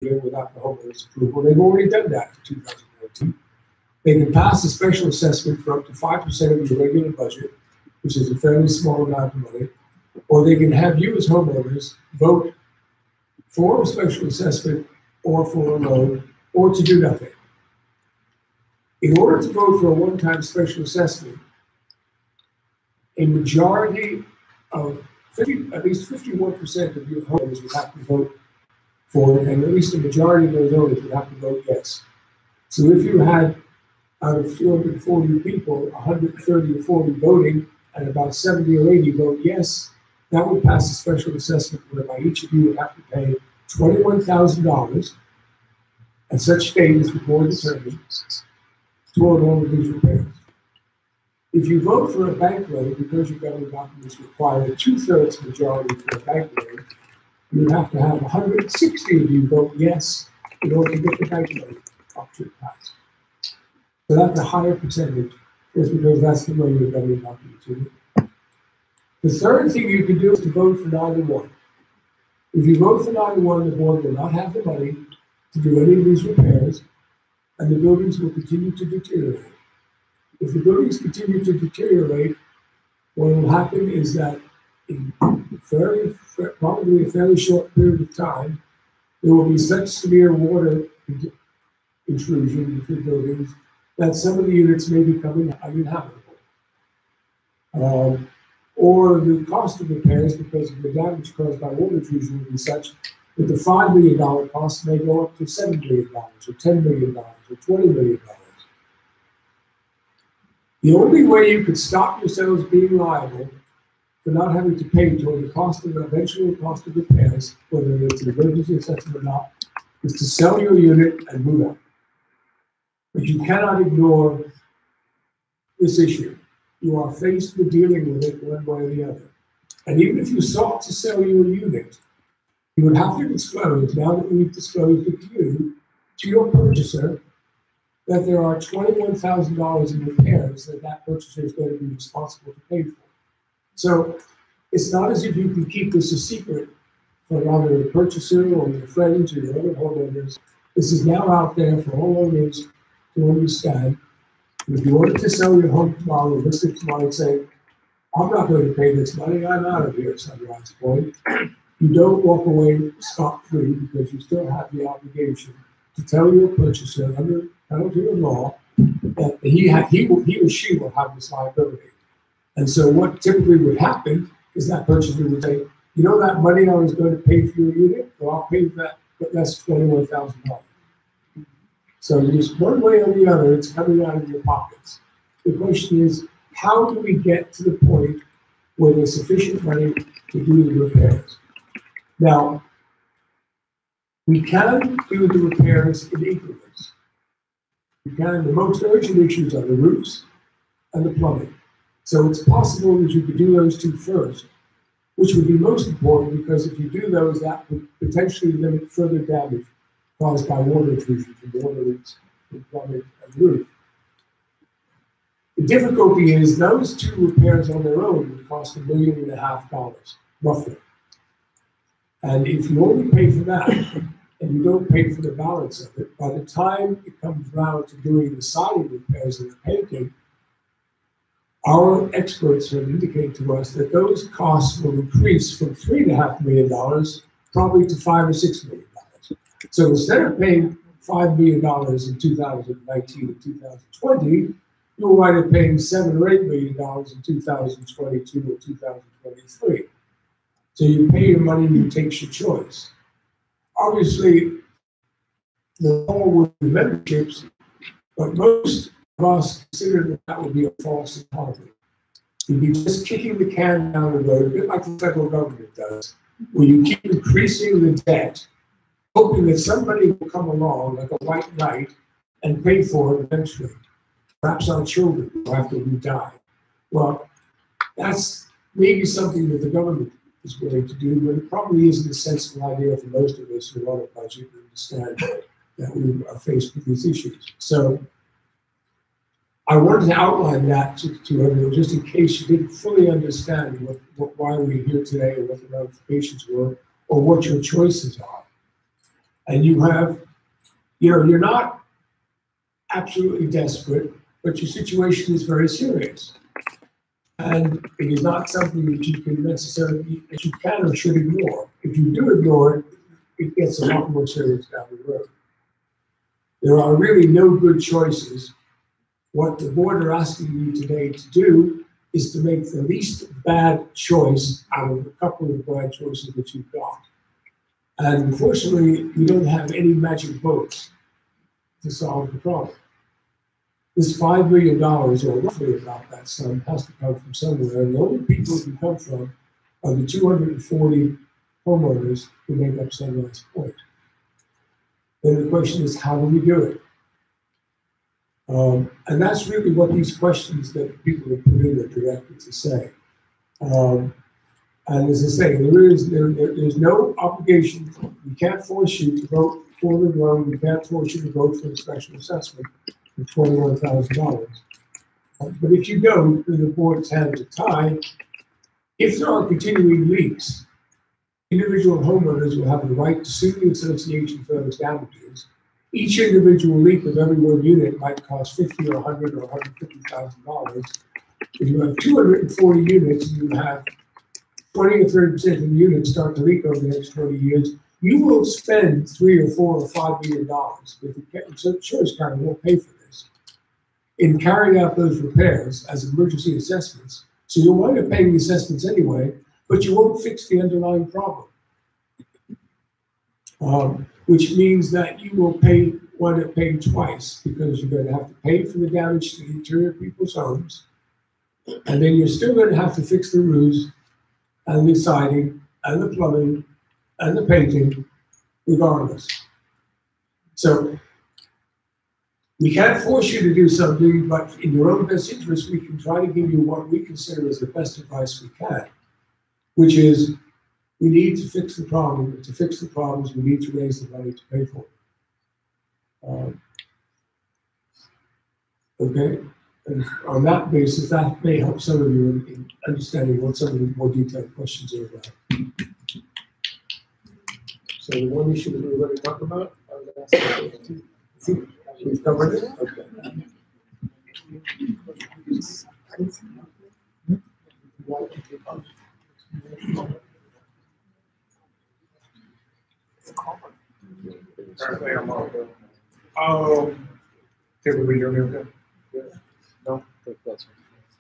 without the homeowner's approval. They've already done that for 2019. They can pass a special assessment for up to 5% of your regular budget, which is a fairly small amount of money, or they can have you as homeowners vote for a special assessment or for a loan or to do nothing. In order to vote for a one-time special assessment, a majority of at least 51% of your homeowners would have to vote for it, and at least a majority of those owners would have to vote yes. So if you had, out of 240 people, 130 or 40 voting, and about 70 or 80 vote yes, that would pass a special assessment whereby each of you would have to pay $21,000 at such date as the board determines toward all of these repairs. If you vote for a bank loan, because your government documents require a 2/3 majority for a bank loan, you would have to have 160 of you vote yes in order to get the bank loan up to pass. So that's a higher percentage, just because that's the way your government documents are. The third thing you can do is to vote for 9-1. If you vote for 9-1, the board will not have the money to do any of these repairs, and the buildings will continue to deteriorate. If the buildings continue to deteriorate, what will happen is that in probably a fairly short period of time, there will be such severe water intrusion into the buildings that some of the units may become uninhabitable. Or the cost of repairs, because of the damage caused by water intrusion, will be such that the $5 million cost may go up to $7 million, or $10 million, or $20 million. The only way you could stop yourselves being liable for not having to pay toward the eventual cost of repairs, whether it's an emergency assessment or not, is to sell your unit and move on. But you cannot ignore this issue. You are faced with dealing with it one way or the other. And even if you sought to sell your unit, you would have to disclose, now that we've disclosed it to you, to your purchaser, that there are $21,000 in repairs that purchaser is going to be responsible to pay for. So it's not as if you can keep this a secret from either the purchaser or your friends or your other homeowners. This is now out there for homeowners to understand. If you wanted to sell your home tomorrow, list it tomorrow and say, I'm not going to pay this money, I'm out of here at Sunrise Point. You don't walk away scot-free because you still have the obligation to tell your purchaser under penalty of law that he or she will have this liability. And so what typically would happen is that purchaser would say, you know that money I was going to pay for your unit? Well, I'll pay that, but that's $21,000. So just one way or the other, it's coming out of your pockets. The question is, how do we get to the point where there's sufficient money to do the repairs? Now, we can do the repairs in increments. The most urgent issues are the roofs and the plumbing. So it's possible that you could do those two first, which would be most important because if you do those, that would potentially limit further damage caused by water intrusion from water leaks, from plumbing and roof. The difficulty is those two repairs on their own would cost $1.5 million, roughly. And if you only pay for that, and you don't pay for the balance of it, by the time it comes around to doing the siding repairs and the painting, our experts have indicated to us that those costs will increase from $3.5 million probably to $5 or $6 million. So instead of paying $5 million in 2019 and 2020, you'll wind up paying $7 or $8 million in 2022 or 2023. So you pay your money and you take your choice. Obviously, the law would be memberships, but most of us consider that would be a false economy. You'd be just kicking the can down the road, a bit like the federal government does, where you keep increasing the debt, hoping that somebody will come along, like a white knight, and pay for it eventually. Perhaps our children after we die. Well, that's maybe something that the government is willing to do, but it probably isn't a sensible idea for most of us who run a budget and understand that we are faced with these issues. So I wanted to outline that to everyone, just in case you didn't fully understand why we're here today or what the ramifications were, or what your choices are. and you have, you're not absolutely desperate, but your situation is very serious. And it is not something that you can necessarily, that you can or should ignore. If you do ignore it, it gets a lot more serious down the road. There are really no good choices. What the board are asking you today to do is to make the least bad choice out of a couple of bad choices that you've got. And unfortunately, we don't have any magic bullets to solve the problem. This $5 million, or roughly about that sum, has to come from somewhere, and the only people it can come from are the 240 homeowners who make up Sunrise Point. Then the question is, how do we do it? And that's really what these questions that people have put in are directed to say. And as I say, there's no obligation. We can't force you to vote for the loan. We can't force you to vote for the special assessment for $21,000. But if you don't, then the board's hands are tied. If there are continuing leaks, individual homeowners will have the right to sue the association for those damages. Each individual leak of every one unit might cost $50 or $100 or $150,000. If you have 240 units and you have 20 or 30% of the units start to leak over the next 20 years, you will spend $3 or $4 or $5 million. But the insurance company won't pay for this in carrying out those repairs as emergency assessments. So you'll wind up paying the assessments anyway, but you won't fix the underlying problem. Which means that you will wind up paying twice, because you're going to have to pay for the damage to the interior of people's homes, and then you're still going to have to fix the roofs and the siding and the plumbing and the painting regardless. So we can't force you to do something, but in your own best interest, we can try to give you what we consider as the best advice we can, which is, we need to fix the problem. To fix the problems, we need to raise the money to pay for it. Okay? And on that basis, that may help some of you in understanding what some of the more detailed questions are about. So the one issue that we were going to talk about, we've covered it? Okay. Can we hear me okay? No?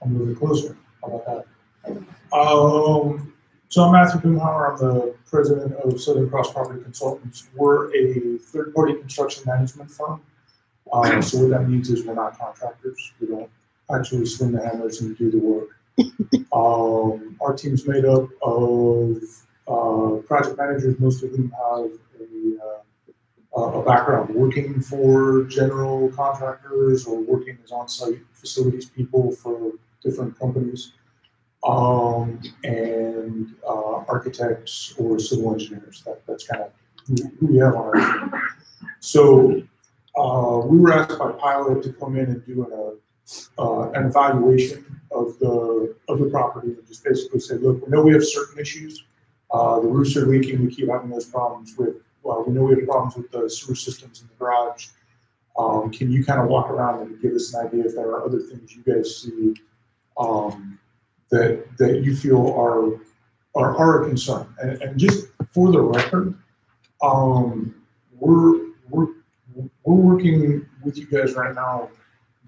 I'm moving closer. How about that? So I'm Matthew Boomhauer. I'm the president of Southern Cross Property Consultants. We're a third-party construction management firm. So what that means is we're not contractors. We don't actually swing the hammers and do the work. Our team's made up of project managers, most of whom have a background working for general contractors or working as on-site facilities people for different companies, and architects or civil engineers. That's kind of who we have on our team. So we were asked by Pilot to come in and do an evaluation of the property and just basically say, look, we know we have certain issues. The roofs are leaking. We keep having those problems with. Well, we know we have problems with the sewer systems in the garage. Can you kind of walk around and give us an idea if there are other things you guys see that you feel are a concern? And just for the record, we're working with you guys right now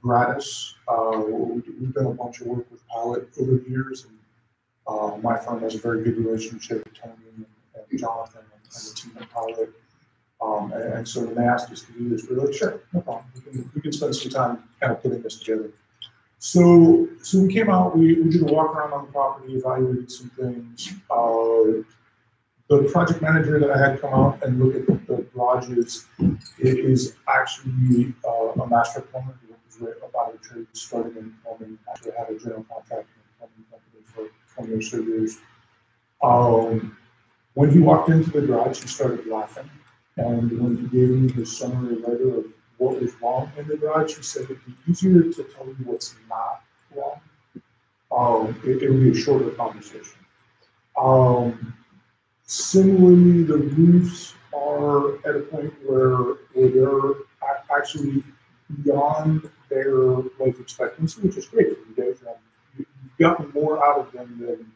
gratis. We've done a bunch of work with Pilot over the years, and my firm has a very good relationship with Tony and Jonathan and the team at Pilot. And so when they asked us to do this, we were like, sure, no problem. We can spend some time kind of putting this together. So we came out, we did a walk around on the property, evaluated some things. The project manager that I had come out and look at the garages is actually a master plumber who was about a trade starting in plumbing, actually had a general contractor in plumbing company for 20 or so years. When he walked into the garage, he started laughing. And when he gave me the summary letter of what was wrong in the garage, he said it'd be easier to tell you what's not wrong. It would be a shorter conversation. Similarly, the roofs are at a point where they're actually beyond their life expectancy, which is great for you guys. You've gotten more out of them than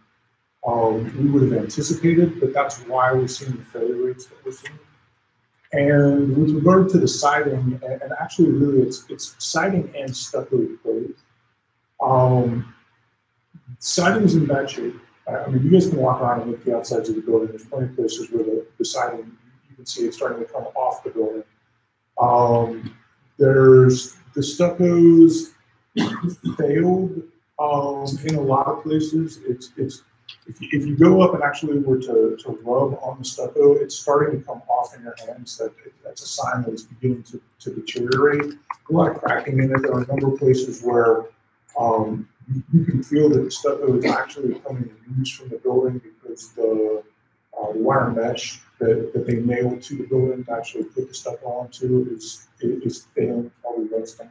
we would have anticipated, but that's why we're seeing the failure rates that we're seeing. And with regard to the siding, and actually really it's siding and stucco both. Siding is in bad shape. I mean, you guys can walk around and look at the outsides of the building. There's plenty of places where the siding, you can see it's starting to come off the building. There's the stuccos failed in a lot of places. If you go up and actually were to rub on the stucco, it's starting to come off in your hands. That's a sign that it's beginning to deteriorate. A lot of cracking in it. There are a number of places where you can feel that the stucco is actually coming loose from the building because the wire mesh that they nailed to the building to actually put the stucco onto is failing, probably rusting,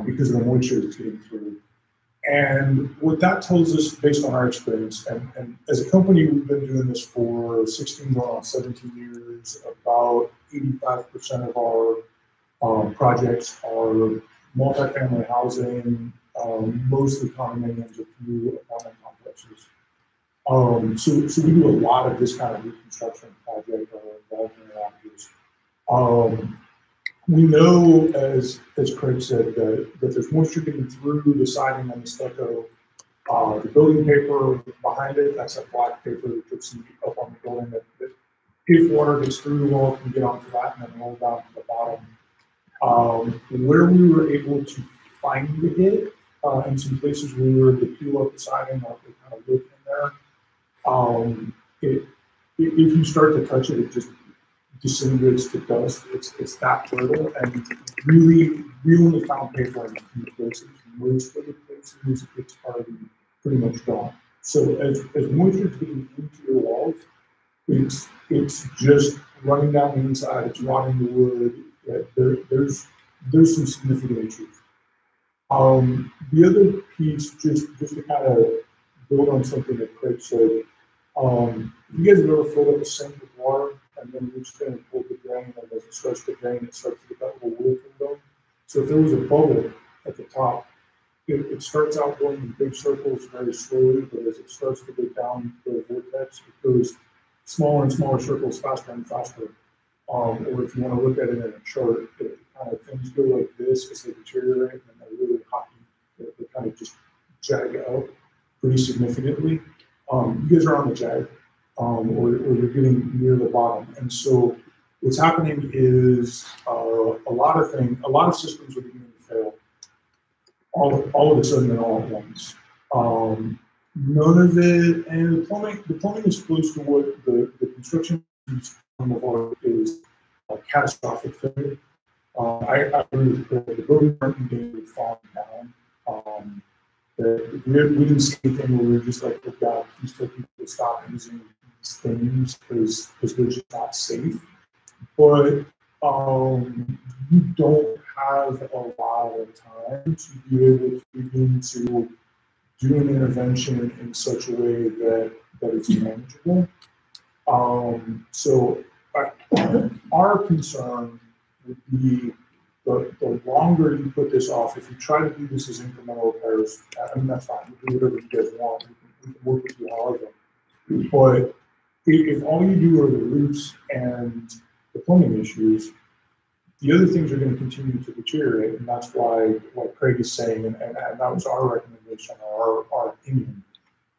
because of the moisture that's getting through. And what that tells us, based on our experience, and as a company, we've been doing this for 16 going on 17 years. About 85% of our projects are multifamily housing, mostly condominiums, a few apartment complexes. So we do a lot of this kind of reconstruction project involved in our office. We know, as Craig said, that there's moisture getting through the siding and the stucco. The building paper behind it, that's that black paper that gets up on the building that if water gets through the wall, can get onto that and then roll down to the bottom. Where we were able to find it, in some places we were able to peel up the siding or kind of look in there. If you start to touch it, it just disintegrates to dust. It's that brittle, and really, we only found paper in a few places. Most of the places, it's already pretty much gone. So as moisture is getting into your walls, it's just running down the inside. It's rotting the wood. There's some significant issues. The other piece, just to kind of build on something that Craig said, you guys have ever filled up a sink with water and then you're just going to pull the drain, and as it starts to drain, it starts to get that little wood window. So if there was a bubble at the top, it starts out going in big circles very slowly, but as it starts to go down the vortex, it goes smaller and smaller circles faster and faster. Or if you want to look at it in a chart, kind of things go like this as they deteriorate, and they're really hockey. They kind of just jag out pretty significantly. You guys are on the jag, or you're getting near the bottom. And so what's happening is a lot of systems are beginning to fail all of a sudden and all at once. None of it, and the plumbing is close to what the construction is catastrophic failure. I agree with the building aren't being falling down. We didn't see anything where we were just like, oh God, please tell people to stop using these things because they're just not safe. But you don't have a lot of time to be able to begin to do an intervention in such a way that it's manageable. So our concern would be the longer you put this off. If you try to do this as incremental repairs, I mean, that's fine. You do whatever you guys want. We can work with you however. But if all you do are the roofs and the plumbing issues, the other things are going to continue to deteriorate, and that's why what Craig is saying, and that was our recommendation, or our opinion.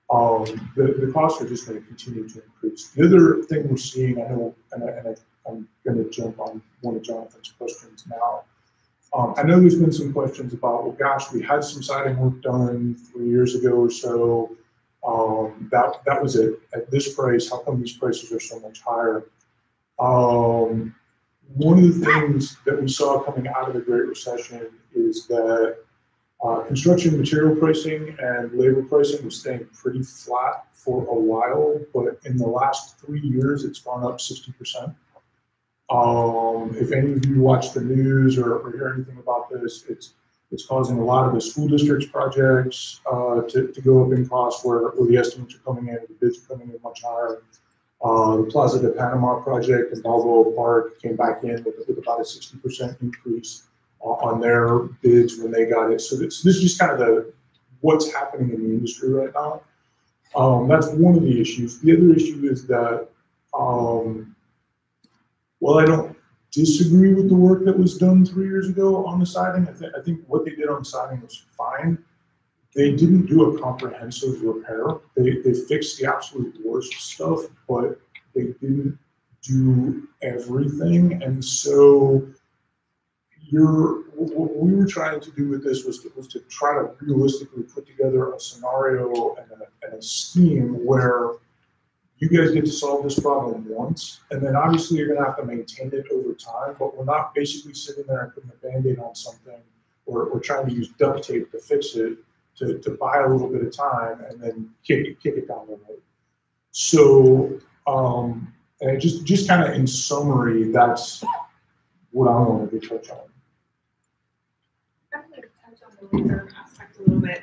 The costs are just going to continue to increase. The other thing we're seeing, I know, and I'm going to jump on one of Jonathan's questions now. I know there's been some questions about, well, gosh, we had some siding work done 3 years ago or so. That was it at this price. How come these prices are so much higher? One of the things that we saw coming out of the Great Recession is that construction material pricing and labor pricing was staying pretty flat for a while, but in the last 3 years, it's gone up 60%. If any of you watch the news or hear anything about this, it's causing a lot of the school districts projects to go up in cost where the estimates are coming in, the bids are coming in much higher. The Plaza de Panama project in Balboa Park came back in with about a 60% increase on their bids when they got it. So this is just kind of what's happening in the industry right now. That's one of the issues. The other issue is that, well, I don't disagree with the work that was done 3 years ago on the siding. I think what they did on the siding was fine. They didn't do a comprehensive repair. They fixed the absolute worst stuff, but they didn't do everything. And so what we were trying to do with this was to try to realistically put together a scenario and a scheme where you guys get to solve this problem once, and then obviously you're gonna have to maintain it over time, but we're not basically sitting there and putting a Band-Aid on something or trying to use duct tape to fix it to buy a little bit of time and then kick it down the road. So, and just kind of in summary, that's what I wanted to touch on. I'm going to touch on the reserve aspect a little bit.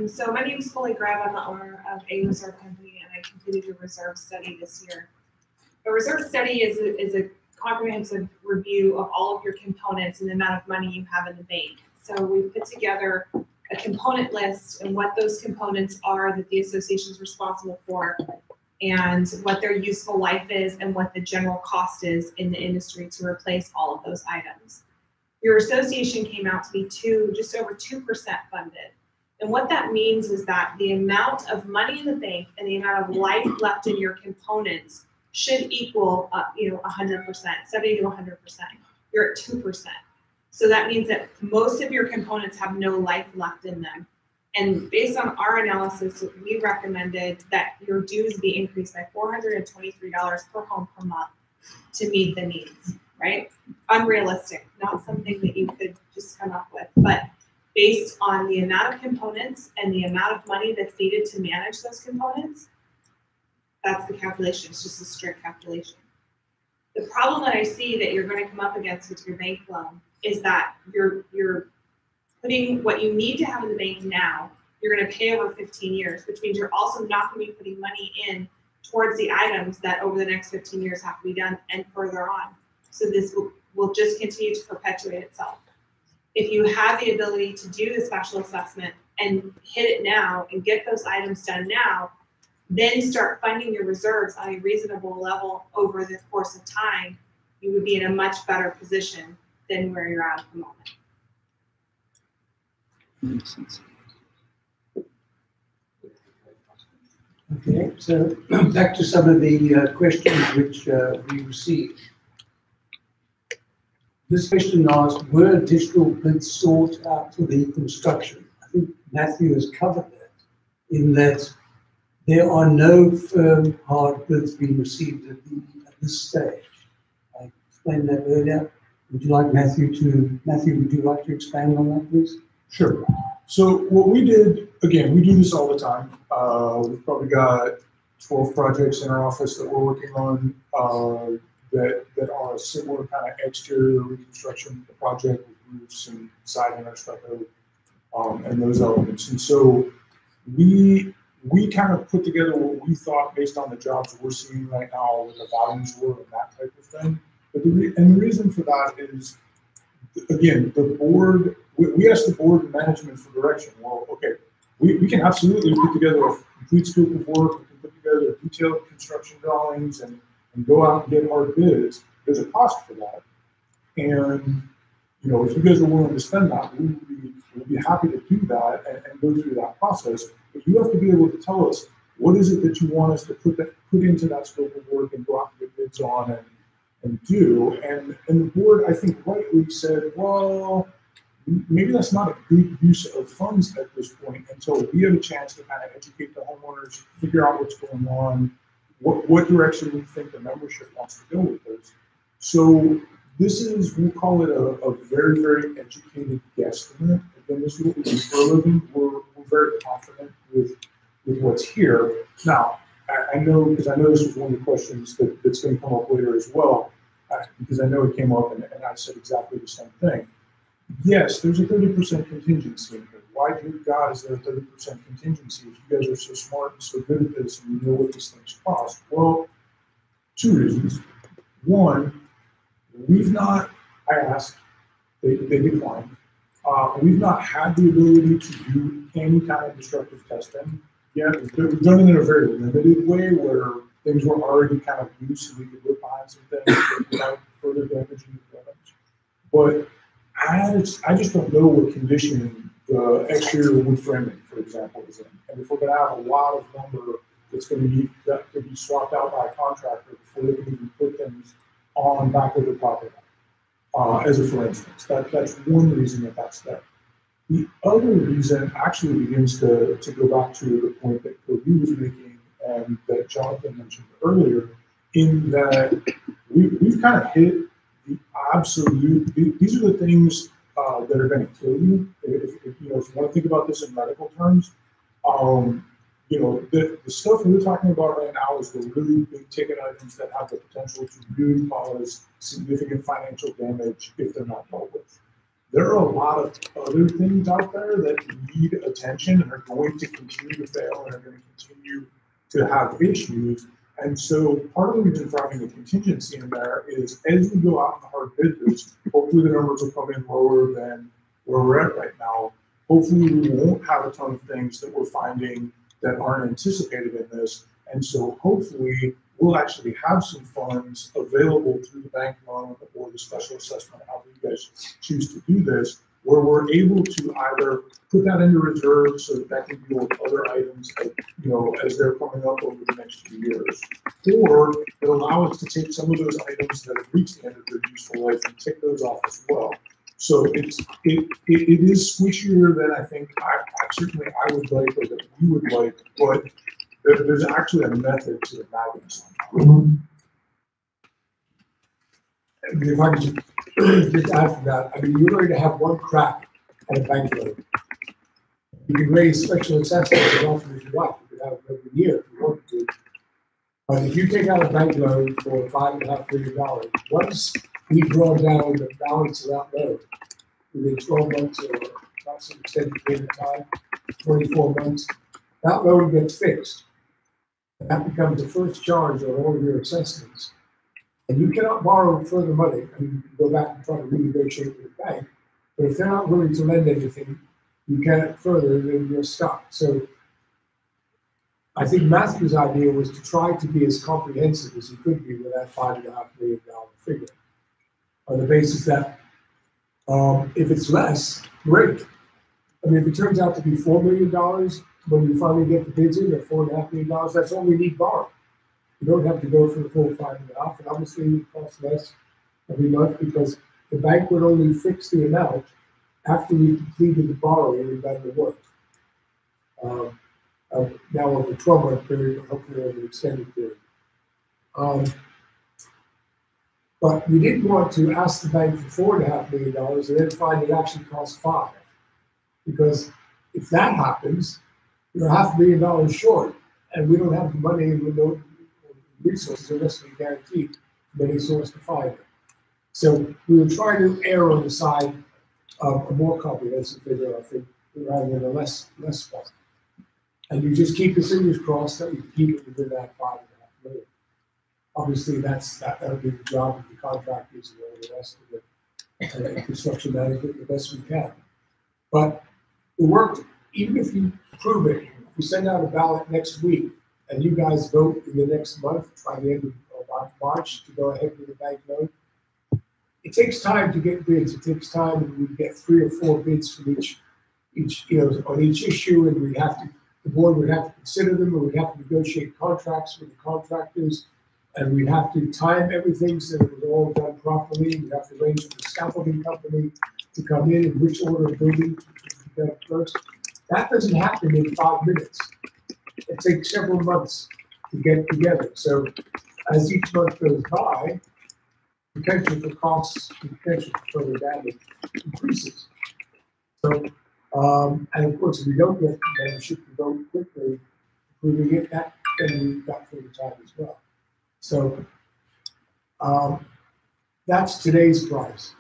So my name is Foley Grab. I'm the owner of a reserve company, and I completed a reserve study this year. A reserve study is a comprehensive review of all of your components and the amount of money you have in the bank. So we put together a component list and what those components are that the association is responsible for, and what their useful life is, and what the general cost is in the industry to replace all of those items. Your association came out to be just over 2% funded. And what that means is that the amount of money in the bank and the amount of life left in your components should equal, 100%, 70 to 100%. You're at 2%. So that means that most of your components have no life left in them. And based on our analysis, we recommended that your dues be increased by $423 per home per month to meet the needs, right? Unrealistic, not something that you could just come up with, but based on the amount of components and the amount of money that's needed to manage those components, that's the calculation. It's just a strict calculation. The problem that I see that you're going to come up against with your bank loan is that you're putting what you need to have in the bank now, you're going to pay over 15 years, which means you're also not going to be putting money in towards the items that over the next 15 years have to be done and further on. So this will just continue to perpetuate itself. If you have the ability to do the special assessment and hit it now and get those items done now, then start funding your reserves on a reasonable level over the course of time, you would be in a much better position than where you're at the moment. Makes sense. Okay, so back to some of the questions which we received. This question asked, were additional bids sought out for the construction? I think Matthew has covered that, in that there are no firm hard bids being received at this stage. I explained that earlier. Would you like Matthew, would you like to expand on that, please? Sure. So what we did, again, we do this all the time. We've probably got 12 projects in our office that we're working on that are a similar kind of exterior reconstruction project with roofs and siding or stucco and those elements. And so we kind of put together what we thought based on the jobs we're seeing right now, what the values were and that type of thing. But the reason for that is, again, the board, we asked the board and management for direction. Well, okay, we can absolutely put together a complete scope of work, we can put together detailed construction drawings and go out and get hard bids. There's a cost for that. And, if you guys are willing to spend that, we'd be happy to do that and go through that process. But you have to be able to tell us, what is it that you want us to put into that scope of work and go out and get bids on and do. And the board, I think, rightly said, well, maybe that's not a good use of funds at this point until we have a chance to kind of educate the homeowners, figure out what's going on, what direction we think the membership wants to go with this. So this is, we'll call it a very, very educated guesstimate. Again, this is what we do for a living. We're very confident with what's here. Now, I know, because I know this was one of the questions that's going to come up later as well, because I know it came up and I said exactly the same thing. Yes, there's a 30% contingency in here. Why, good God, is there a 30% contingency if you guys are so smart and so good at this and you know what these things cost? Well, Two reasons. One, I asked, they declined. We've not had the ability to do any kind of destructive testing yet. We've done it in a very limited way where things were already kind of loose and we could look behind some things without further damaging the damage. But I just don't know what condition the exterior wood framing, for example, is in. And if we're going to have a lot of lumber that's going to need to be swapped out by a contractor before they can even put things on back of the property. As a for instance, that's one reason that's there. The other reason actually begins to go back to the point that Cody was making and that Jonathan mentioned earlier, in that we've kind of hit the absolute. These are the things that are going to kill you. If you want to think about this in medical terms, the stuff we're talking about right now is the really big ticket items that have the potential to really cause significant financial damage if they're not dealt with. There are a lot of other things out there that need attention and are going to continue to fail and are going to continue to have issues. And so part of the reason for having a contingency in there is as we go out in the hard business, hopefully the numbers will come in lower than where we're at right now. Hopefully we won't have a ton of things that we're finding that aren't anticipated in this. And so hopefully we'll actually have some funds available through the bank loan or the special assessment, however you guys choose to do this, where we're able to either put that into reserve so that can deal with other items that, as they're coming up over the next few years, or it'll allow us to take some of those items that have reached the end of their useful life and take those off as well. So it is squishier than I think I would like or that we would like, but there's actually a method to the madness. If I could just add to that, you're going to have one crack at a bank loan. You can raise special assessments as often as you like. You can have it every year if you want to. But if you take out a bank loan for $5.5 million, once we draw down the balance of that loan within 12 months or not some extended period of time, 24 months, that loan gets fixed. And that becomes the first charge on all of your assessments. And you cannot borrow further money. You can go back and try to renegotiate with the bank. But if they're not willing to lend anything, you can't further, then you're stuck. So I think Matthew's idea was to try to be as comprehensive as he could be with that $5.5 million figure, on the basis that if it's less, great. If it turns out to be $4 million when you finally get the bids in, or $4.5 million, that's all we need borrow. You don't have to go for the full $5.5, and obviously it costs less every month because the bank would only fix the amount after we completed the borrowing and done the work. Now over a 12-month period, but hopefully over an extended period. But we didn't want to ask the bank for $4.5 million and then find it actually costs $5 million. Because if that happens, you're $500,000 short, and we don't have the money and we don't resources are necessarily guaranteed from any source to find it. So we were trying to err on the side of a more comprehensive figure, I think, rather than a less one. And you just keep your fingers crossed that you keep it within that $5.5 million. Obviously, that'll be the job of the contractors and all the rest of the construction management the best we can. But the work, even if you prove it, if we send out a ballot next week and you guys vote in the next month by the end of March to go ahead with the bank loan, it takes time to get bids. It takes time, and we get 3 or 4 bids from each on each issue, and the board would have to consider them, and we'd have to negotiate contracts with the contractors, and we'd have to time everything so that it was all done properly. We'd have to arrange with the scaffolding company to come in which order of building to be done first. That doesn't happen in 5 minutes. It takes several months to get together. So as each month goes by, potential for costs, potential for further damage increases. So, and of course, if we don't get the membership to vote quickly, approving it, then we've got further time as well. So that's today's price.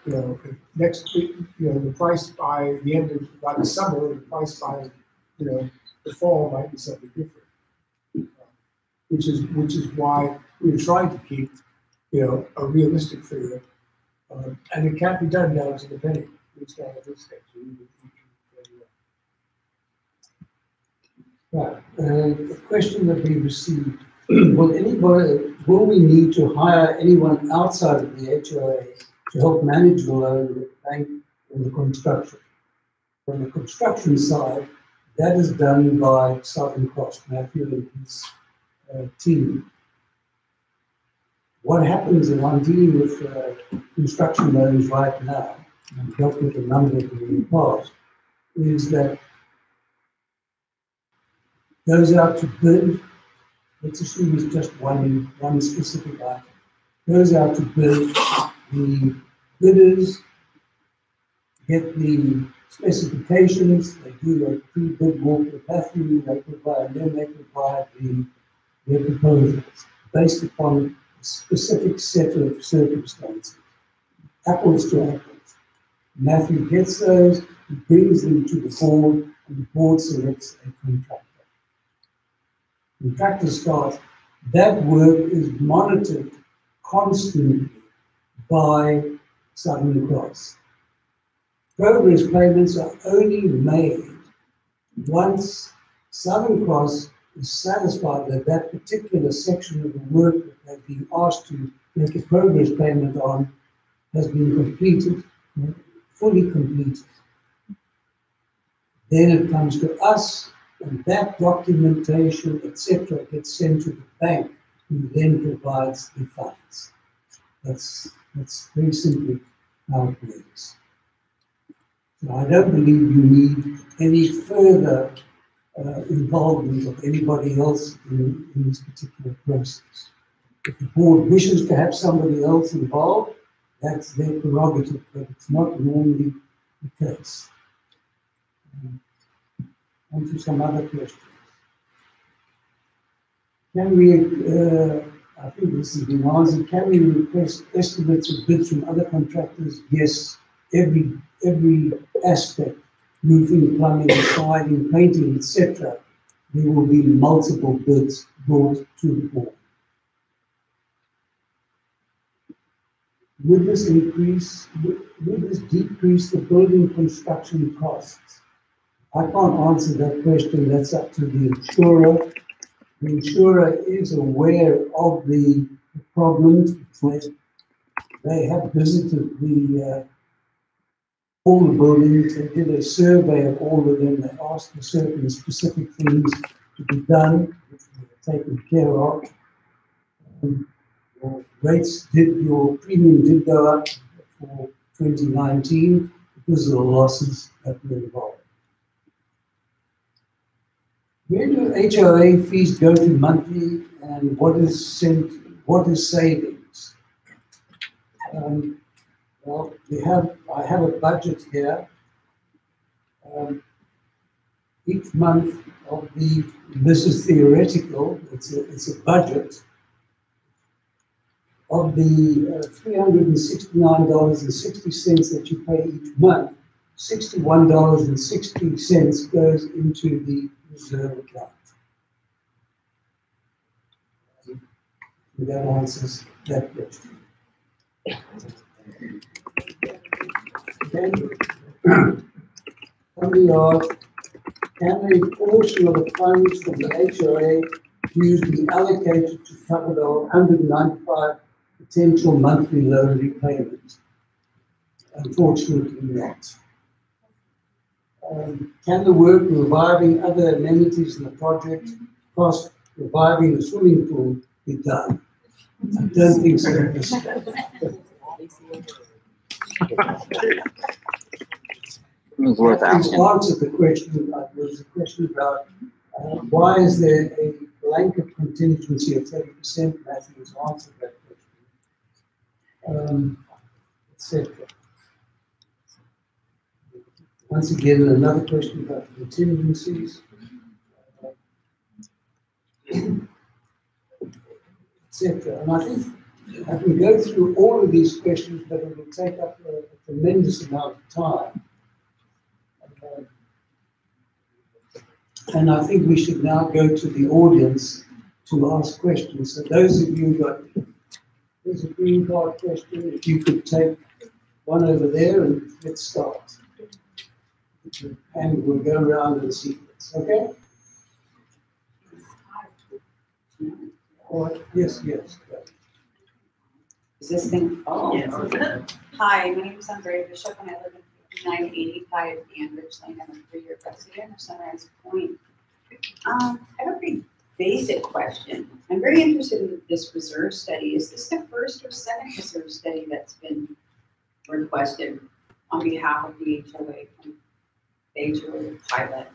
Next week, the price by the summer, the price by the fall might be something different. Which is why we're trying to keep, a realistic figure. And it can't be done down to the penny. It's down at this stage. Right. A question that we received: will we need to hire anyone outside of the HOA to help manage the loan with the bank in the construction? On the construction side, that is done by Southern Cross, Matthew and his team. What happens, and I'm dealing with construction loans right now, and I've dealt with a number of them in the past, is that goes out to bid. Let's assume it's just one specific item. Goes out to bid. The bidders get the specifications. They do a pre-bid walk with Matthew. They provide their proposals based upon a specific set of circumstances. Apples to apples. Matthew gets those. He brings them to the board, and the board selects a contractor. Contractor starts. That work is monitored constantly by Southern Cross. Progress payments are only made once Southern Cross is satisfied that that particular section of the work that they've been asked to make a progress payment on has been completed, fully completed. Then it comes to us, and that documentation, etc., gets sent to the bank, who then provides the funds. That's very simply how it works. So I don't believe you need any further involvement of anybody else in this particular process. If the board wishes to have somebody else involved, that's their prerogative, but it's not normally the case. On to some other questions. Can we, I think this has been answered, can we request estimates of bids from other contractors? Yes, every aspect, roofing, plumbing, siding, painting, etc. There will be multiple bids brought to the board. Would this decrease the building construction costs? I can't answer that question. That's up to the insurer. The insurer is aware of the problems. They have visited all the buildings. They did a survey of all of them. They asked for certain specific things to be done, which were taken care of. Your premium did go up for 2019 because of the losses that were involved. Where do HOA fees go to monthly, and what is savings? Well, I have a budget here. Each month of this is theoretical, it's a budget. Of the $369.60 that you pay each month, $61.60 goes into the reserve account. And that answers that question. Somebody asked, can a portion of the funds from the HOA be allocated to cover the 195 potential monthly loan repayments? Unfortunately not. Can the work reviving other amenities in the project cost reviving the swimming pool be done? I don't think so. It's worth asking. Answer the question. There was a question about why is there a blanket contingency of 30%? Matthew has answered that question. Etc. Once again, another question about contingencies, etc. And I think I can go through all of these questions, but it will take up a tremendous amount of time. And I think we should now go to the audience to ask questions. So those of you got, there's a green card question, if you could take one over there and let's start. And we'll go around in sequence, okay? All right, yes. Is this thing? Oh. Yes. Hi, my name is Andrea Bishop and I live in 985 Dandridge Lane. I'm a 3-year resident of Sunrise Point. I have a pretty basic question. I'm very interested in this reserve study. Is this the first or second reserve study that's been requested on behalf of the HOA from the HOA pilot?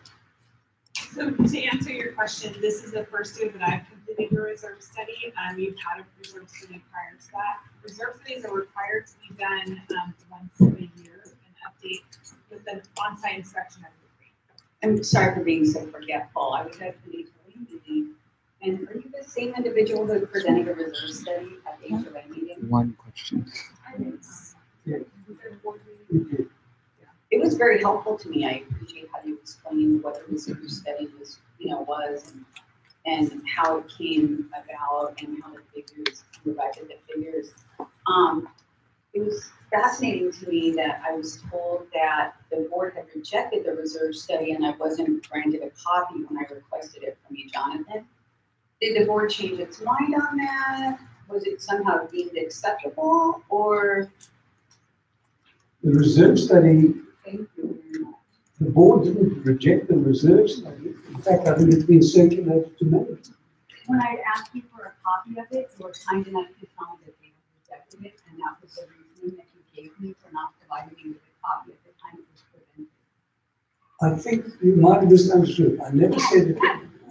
So to answer your question, this is the first year that I've completed a reserve study. We've had a reserve study prior to that. Reserve studies are required to be done once a year, an update with an on-site inspection every 3 years. I'm sorry for being so forgetful. I was at the HOA meeting, and are you the same individual who presented a reserve study at the HOA meeting? One question. It was very helpful to me. I appreciate how you explained what the research study was, and how it came about and how the figures, you provided the figures. It was fascinating to me that I was told that the board had rejected the reserve study and I wasn't granted a copy when I requested it from you, Jonathan. Did the board change its mind on that? Was it somehow deemed acceptable, or? The reserve study, Thank you very much. the board didn't reject the reserve study. In fact, I think it's been circulated to members. When I asked you for a copy of it, you were kind enough to tell me that they had rejected it, and that was the reason that you gave me for not providing me with a copy at the time it was presented. I think you might have misunderstood. I never said it.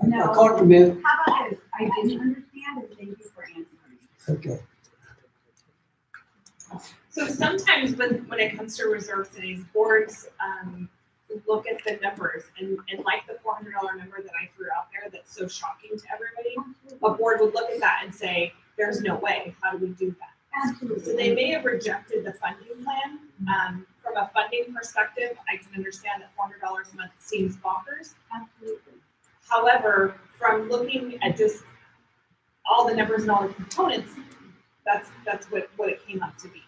No. I can't remember. How about this? I didn't understand, and thank you for answering. Okay. So sometimes when it comes to reserve studies, boards look at the numbers and like the $400 number that I threw out there that's so shocking to everybody, a board would look at that and say, there's no way, how do we do that? Absolutely. So they may have rejected the funding plan. From a funding perspective, I can understand that $400 a month seems bonkers. Absolutely. However, from looking at just all the numbers and all the components, that's what it came up to be.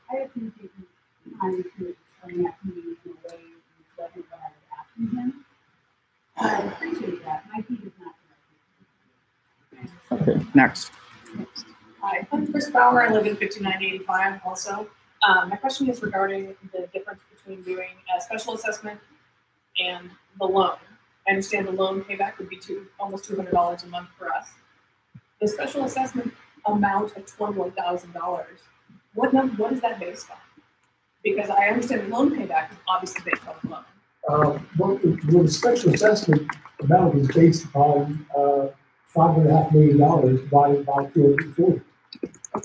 I appreciate you kind of explaining that to me in a way that wasn't what I was asking him. I appreciate that. My team is not correct. Okay, next. Hi, I'm Chris Bauer. I live in 5985 also. My question is regarding the difference between doing a special assessment and the loan. I understand the loan payback would be almost $200 a month for us. The special assessment amount of $21,000, what is that based on? Because I understand the loan payback is obviously based on the loan. Well, the special assessment amount is based upon $5.5 million divided by 240.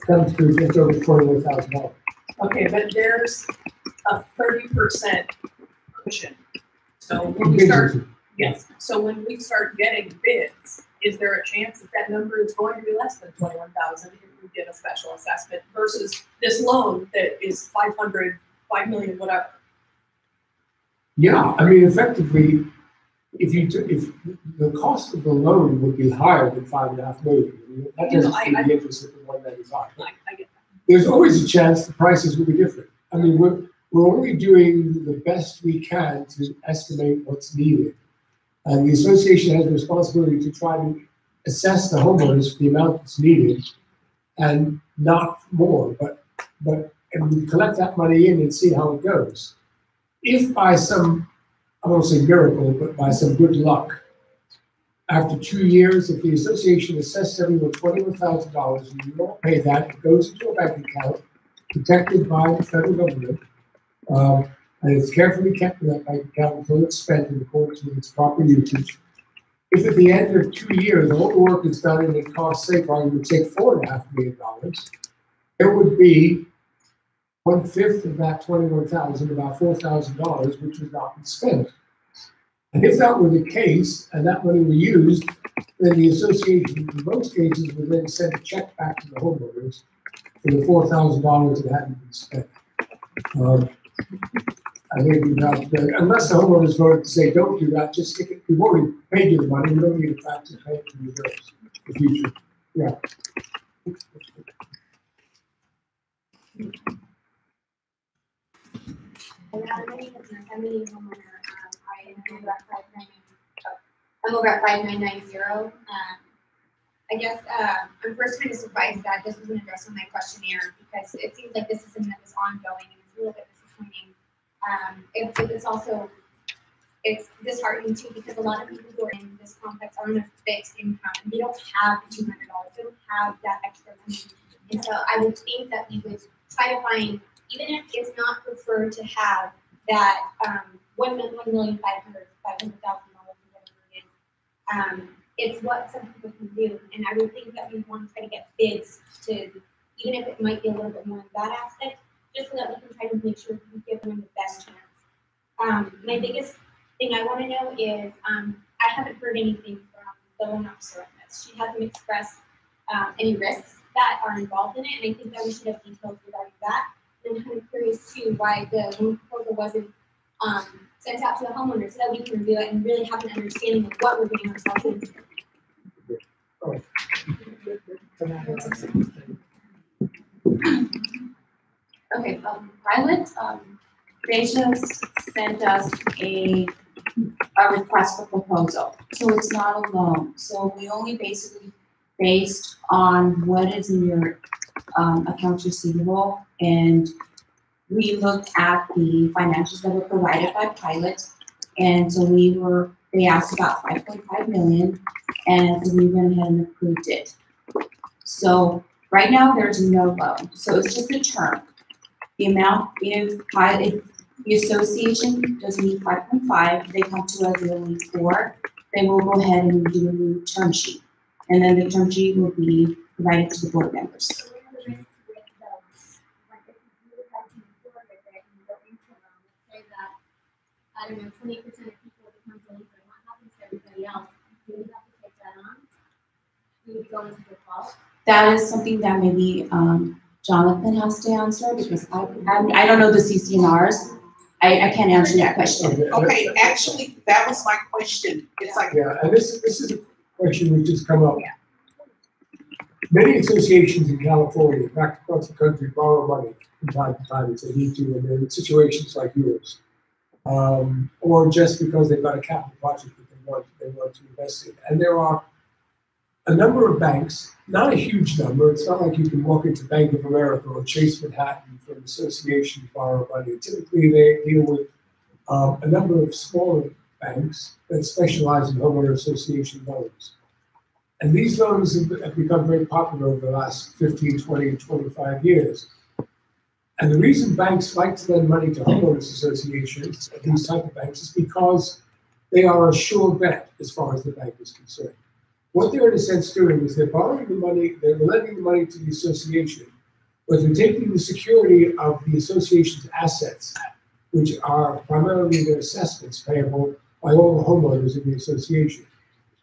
Comes to just over $21,000. Okay, but there's a 30% cushion. So when we start, yes. So when we start getting bids, is there a chance that that number is going to be less than 21,000 if we get a special assessment versus this loan that is 500, 5 million, whatever? Yeah, I mean, effectively, if the cost of the loan would be higher than $5.5 million, I mean, that doesn't seem the interest of the 195. I get that. There's always a chance the prices will be different. I mean, we're only doing the best we can to estimate what's needed. And the association has a responsibility to try to assess the homeowners for the amount that's needed and not more, and we collect that money in and see how it goes. If by some, I won't say miracle, but by some good luck, after 2 years, if the association assesses everyone $21,000 and you don't pay that, it goes into a bank account protected by the federal government, and it's carefully kept in that bank account until it's spent in accordance with its proper usage. If at the end of 2 years all the work is done and it costs, say, for argument's sake, $4.5 million, there would be 1/5 of that $21,000, about $4,000, which has not been spent. And if that were the case, and that money were used, then the association, in most cases, would then send a check back to the homeowners for the $4,000 that hadn't been spent. I think unless the homeowners voted to say, don't do that, just stick it, we've already paid you the money, we don't need to practice paying for your bills. the future. Yeah. I'm over at 5990. I guess I'm first kind of surprised that this wasn't addressed on my questionnaire because it seems like this is something that is ongoing and it's a little bit disappointing. It's also disheartening too because a lot of people who are in this complex are on a fixed income and they don't have $200. They don't have that extra money. And so I would think that we would try to find, even if it's not preferred to have that $1,500,000, whatever it is. It's what some people can do, and I would think that we want to try to get bids to, even if it might be a little bit more in that aspect, just so that we can try to make sure we give them the best chance. My biggest thing I want to know is, I haven't heard anything from the loan officer on this. She hasn't expressed any risks that are involved in it, and I think that we should have details regarding that. And I'm kind of curious too why the loan proposal wasn't sent out to the homeowner so that we can review it and really have an understanding of what we're getting ourselves into. Okay, Pilot, they just sent us a request for proposal. So it's not a loan. So we only basically based on what is in your accounts receivable, and we looked at the financials that were provided by Pilot, and so they asked about 5.5 million, and so we went ahead and approved it. So right now there's no loan, so it's just a term. The amount, if the association doesn't need 5.5, they come to us and they need 4, then we'll go ahead and do a new term sheet, and then the term sheet will be provided to the board members. I don't know, 20% of people become delinquent. What happens to everybody else? Do we have to take that on? Do we go into default? That is something that maybe Jonathan has to answer because I don't know the CCNRs. I can't answer that question. Okay, actually, that was my question. It's like, Yeah, and this is a question which has come up. Many associations in California, in fact, across the country, borrow money from time to time if they need to, and they're in situations like yours. Or just because they've got a capital project that they want to invest in. And there are a number of banks, not a huge number. It's not like you can walk into Bank of America or Chase Manhattan for an association to borrow money. Typically, they deal with a number of smaller banks that specialize in homeowner association loans. And these loans have become very popular over the last 15, 20, 25 years. And the reason banks like to lend money to homeowners associations, these type of banks, is because they are a sure bet as far as the bank is concerned. What they're in a sense doing is they're borrowing the money, they're lending the money to the association, but they're taking the security of the association's assets, which are primarily their assessments payable by all the homeowners in the association.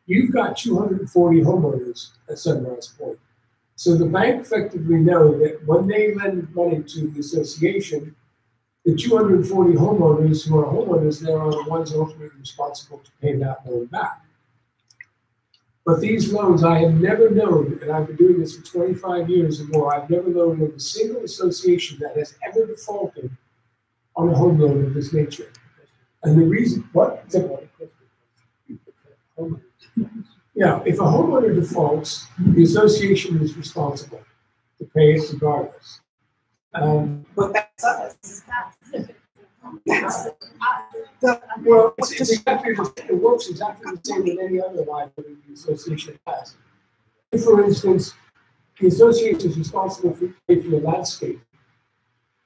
You've got 240 homeowners at Sunrise Point. So the bank effectively know that when they lend money to the association, the 240 homeowners who are homeowners there are the ones ultimately responsible to pay that loan back. But these loans, I have never known, and I've been doing this for 25 years or more, I've never known of a single association that has ever defaulted on a home loan of this nature. And the reason, what? Yeah, if a homeowner defaults, the association is responsible to pay it regardless. but that's us. Well, it's exactly it works exactly the same with any other liability the association has. If, for instance, the association is responsible for paying for the landscape,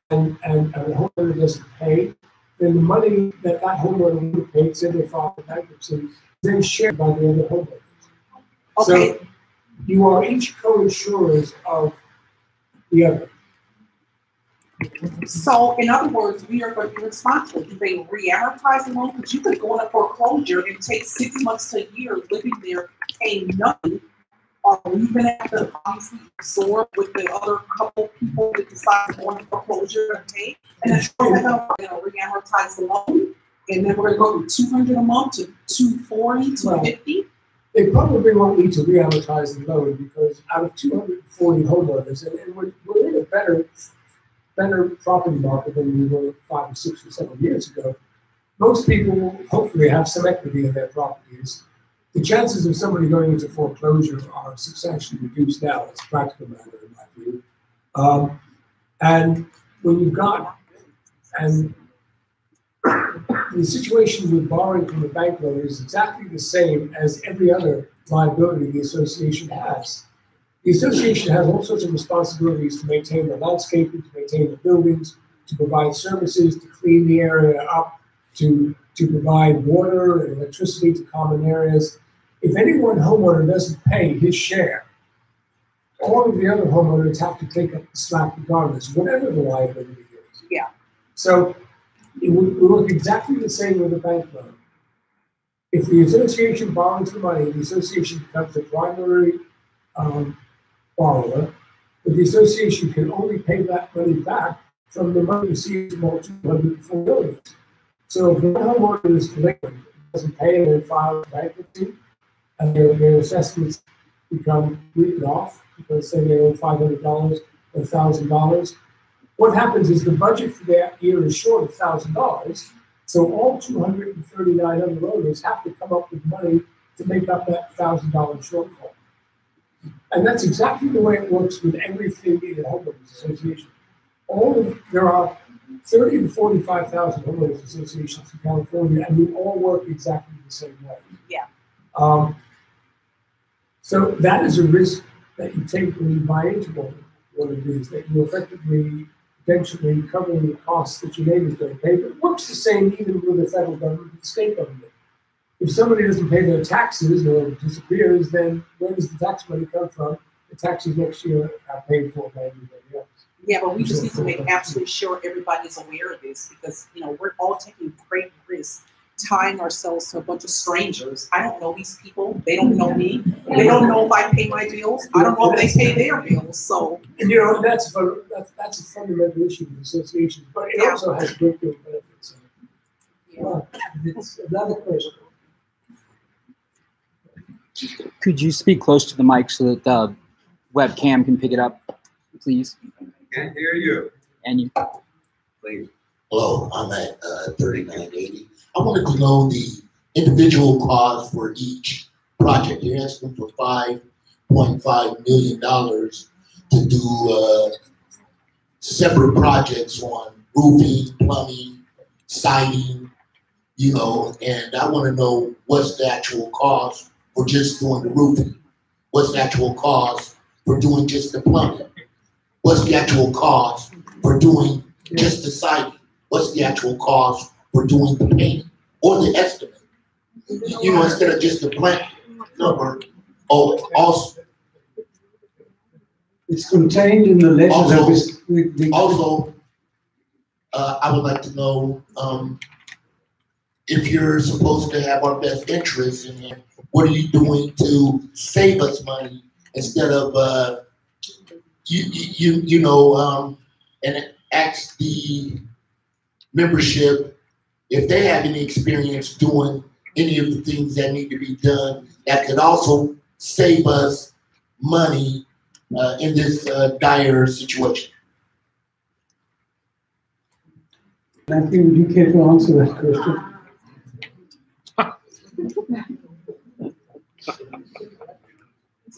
and the homeowner doesn't pay, then the money that homeowner would have paid, say they filed for bankruptcy, is then shared by the other homeowners. Okay. So you are each co-insurers of the other. So in other words, we are going to be responsible. Do they re-amortize the loan? Because you could go in a foreclosure and take 6 months to a year living there, paying nothing. Or we even have to obviously absorb with the other couple people that decide to go into foreclosure and pay. And then we're going to re-amortize the loan. And then we're going to go from 200 a month to 240, 250. they probably won't need to re-amortize the loan because out of 240 homeowners, and we're in a better property market than we were 5 or 6 or 7 years ago. Most people will hopefully have some equity in their properties. The chances of somebody going into foreclosure are substantially reduced now. It's a practical matter in my view. And when you've got, and the situation with borrowing from a bank loan is exactly the same as every other liability the association has. The association has all sorts of responsibilities to maintain the landscaping, to maintain the buildings, to provide services, to clean the area up, to provide water and electricity to common areas. If any one homeowner doesn't pay his share, all of the other homeowners have to take up the slack regardless, whatever the liability is. Yeah. So it would work exactly the same with a bank loan. If the association borrows the money, the association becomes the primary borrower, but the association can only pay that money back from the money received from all 204 buildings. So if one homeowner is delinquent, doesn't pay and then files bankruptcy, and their assessments become written off because say they owe $500 or $1,000, what happens is the budget for that year is short of $1,000, so all 239 other owners have to come up with money to make up that $1,000 shortfall. And that's exactly the way it works with everything in a homeowners association. There are 30 to 45,000 homeowners associations in California, and we all work exactly the same way. Yeah. So that is a risk that you take when you buy into one of these, that you effectively eventually covering the costs that your neighbors don't pay. But it works the same even with the federal government and the state government. If somebody doesn't pay their taxes or disappears, then where does the tax money come from? The taxes next year are paid for by everybody else. Yeah, but we just need to make absolutely sure everybody's aware of this because, you know, we're all taking great risks, tying ourselves to a bunch of strangers. I don't know these people. They don't know me. They don't know if I pay my bills. I don't know if they pay their bills. So, and you know, that's a fundamental issue with associations, but it also has great deal of benefits. It's another question. Could you speak close to the mic so that the webcam can pick it up, please? Can't hear you. And you, please. Hello, I'm at 3980. I wanted to know the individual cost for each project. You're asking for $5.5 million to do separate projects on roofing, plumbing, siding, you know, and I want to know what's the actual cost for just doing the roofing. What's the actual cost for doing just the plumbing? What's the actual cost for doing just the siding? What's the actual cost for doing the painting or the estimate? You know, instead of just the blank number. Oh, also, it's contained in the letter. Also, I would like to know if you're supposed to have our best interests, and what are you doing to save us money instead of and ask the membership if they have any experience doing any of the things that need to be done that could also save us money in this dire situation. Matthew, would you care to answer that question?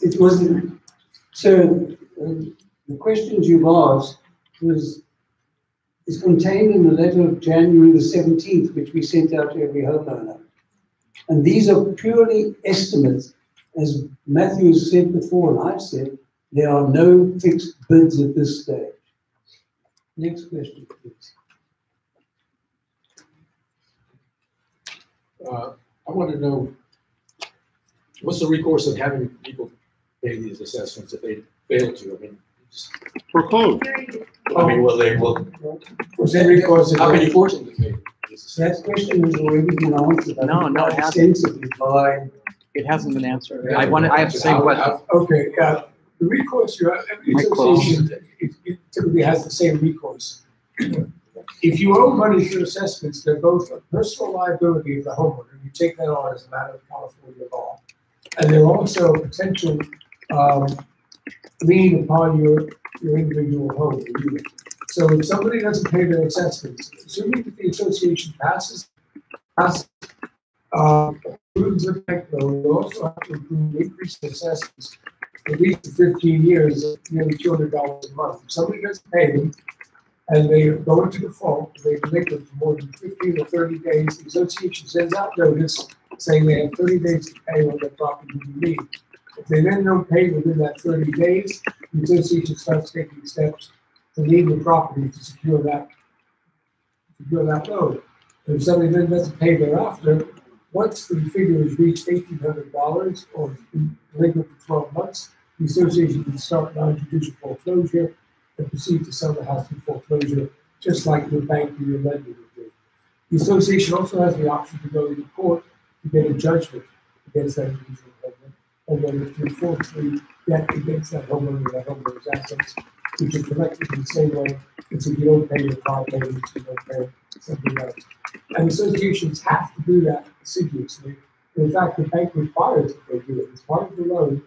It wasn't, so the questions you've asked is contained in the letter of January the 17th, which we sent out to every homeowner. And these are purely estimates. As Matthew has said before, and I've said, there are no fixed bids at this stage. Next question, please. I want to know, what's the recourse of having people pay these assessments if they fail to? I mean, foreclose. I mean, will they, was there recourse? How can you force them to pay? That question has already been answered. No, it hasn't. Extensively by. It hasn't been answered. I have the same question. Okay, the recourse, every association it typically has the same recourse. If you owe money for assessments, they're both a personal liability of the homeowner. You take that on as a matter of California law. And there are also potential lien upon your individual home. So if somebody doesn't pay their assessments, assuming that the association passes, approves the bank loan, you also have to approve the increase in assessments at least 15 years, nearly $200 a month. If somebody doesn't pay them, and they go into default, they delinquent for more than 15 or 30 days, the association sends out notice saying they have 30 days to pay on their property to be lien. If they then don't pay within that 30 days, the association starts taking steps to lien the property to secure that loan. And if somebody then doesn't pay thereafter, once the figure has reached $1,800 or delinquent for 12 months, the association can start non-judicial foreclosure and proceed to sell the house in foreclosure, just like the bank or your lender would do. The association also has the option to go to court to get a judgment against that individual homeowner to forfeit debt against that homeowner, that homeowner's assets, which are collected in the same way as if you don't pay your car payments, you don't pay something else. And associations have to do that assiduously. In fact, the bank requires that they do it. As part of the loan,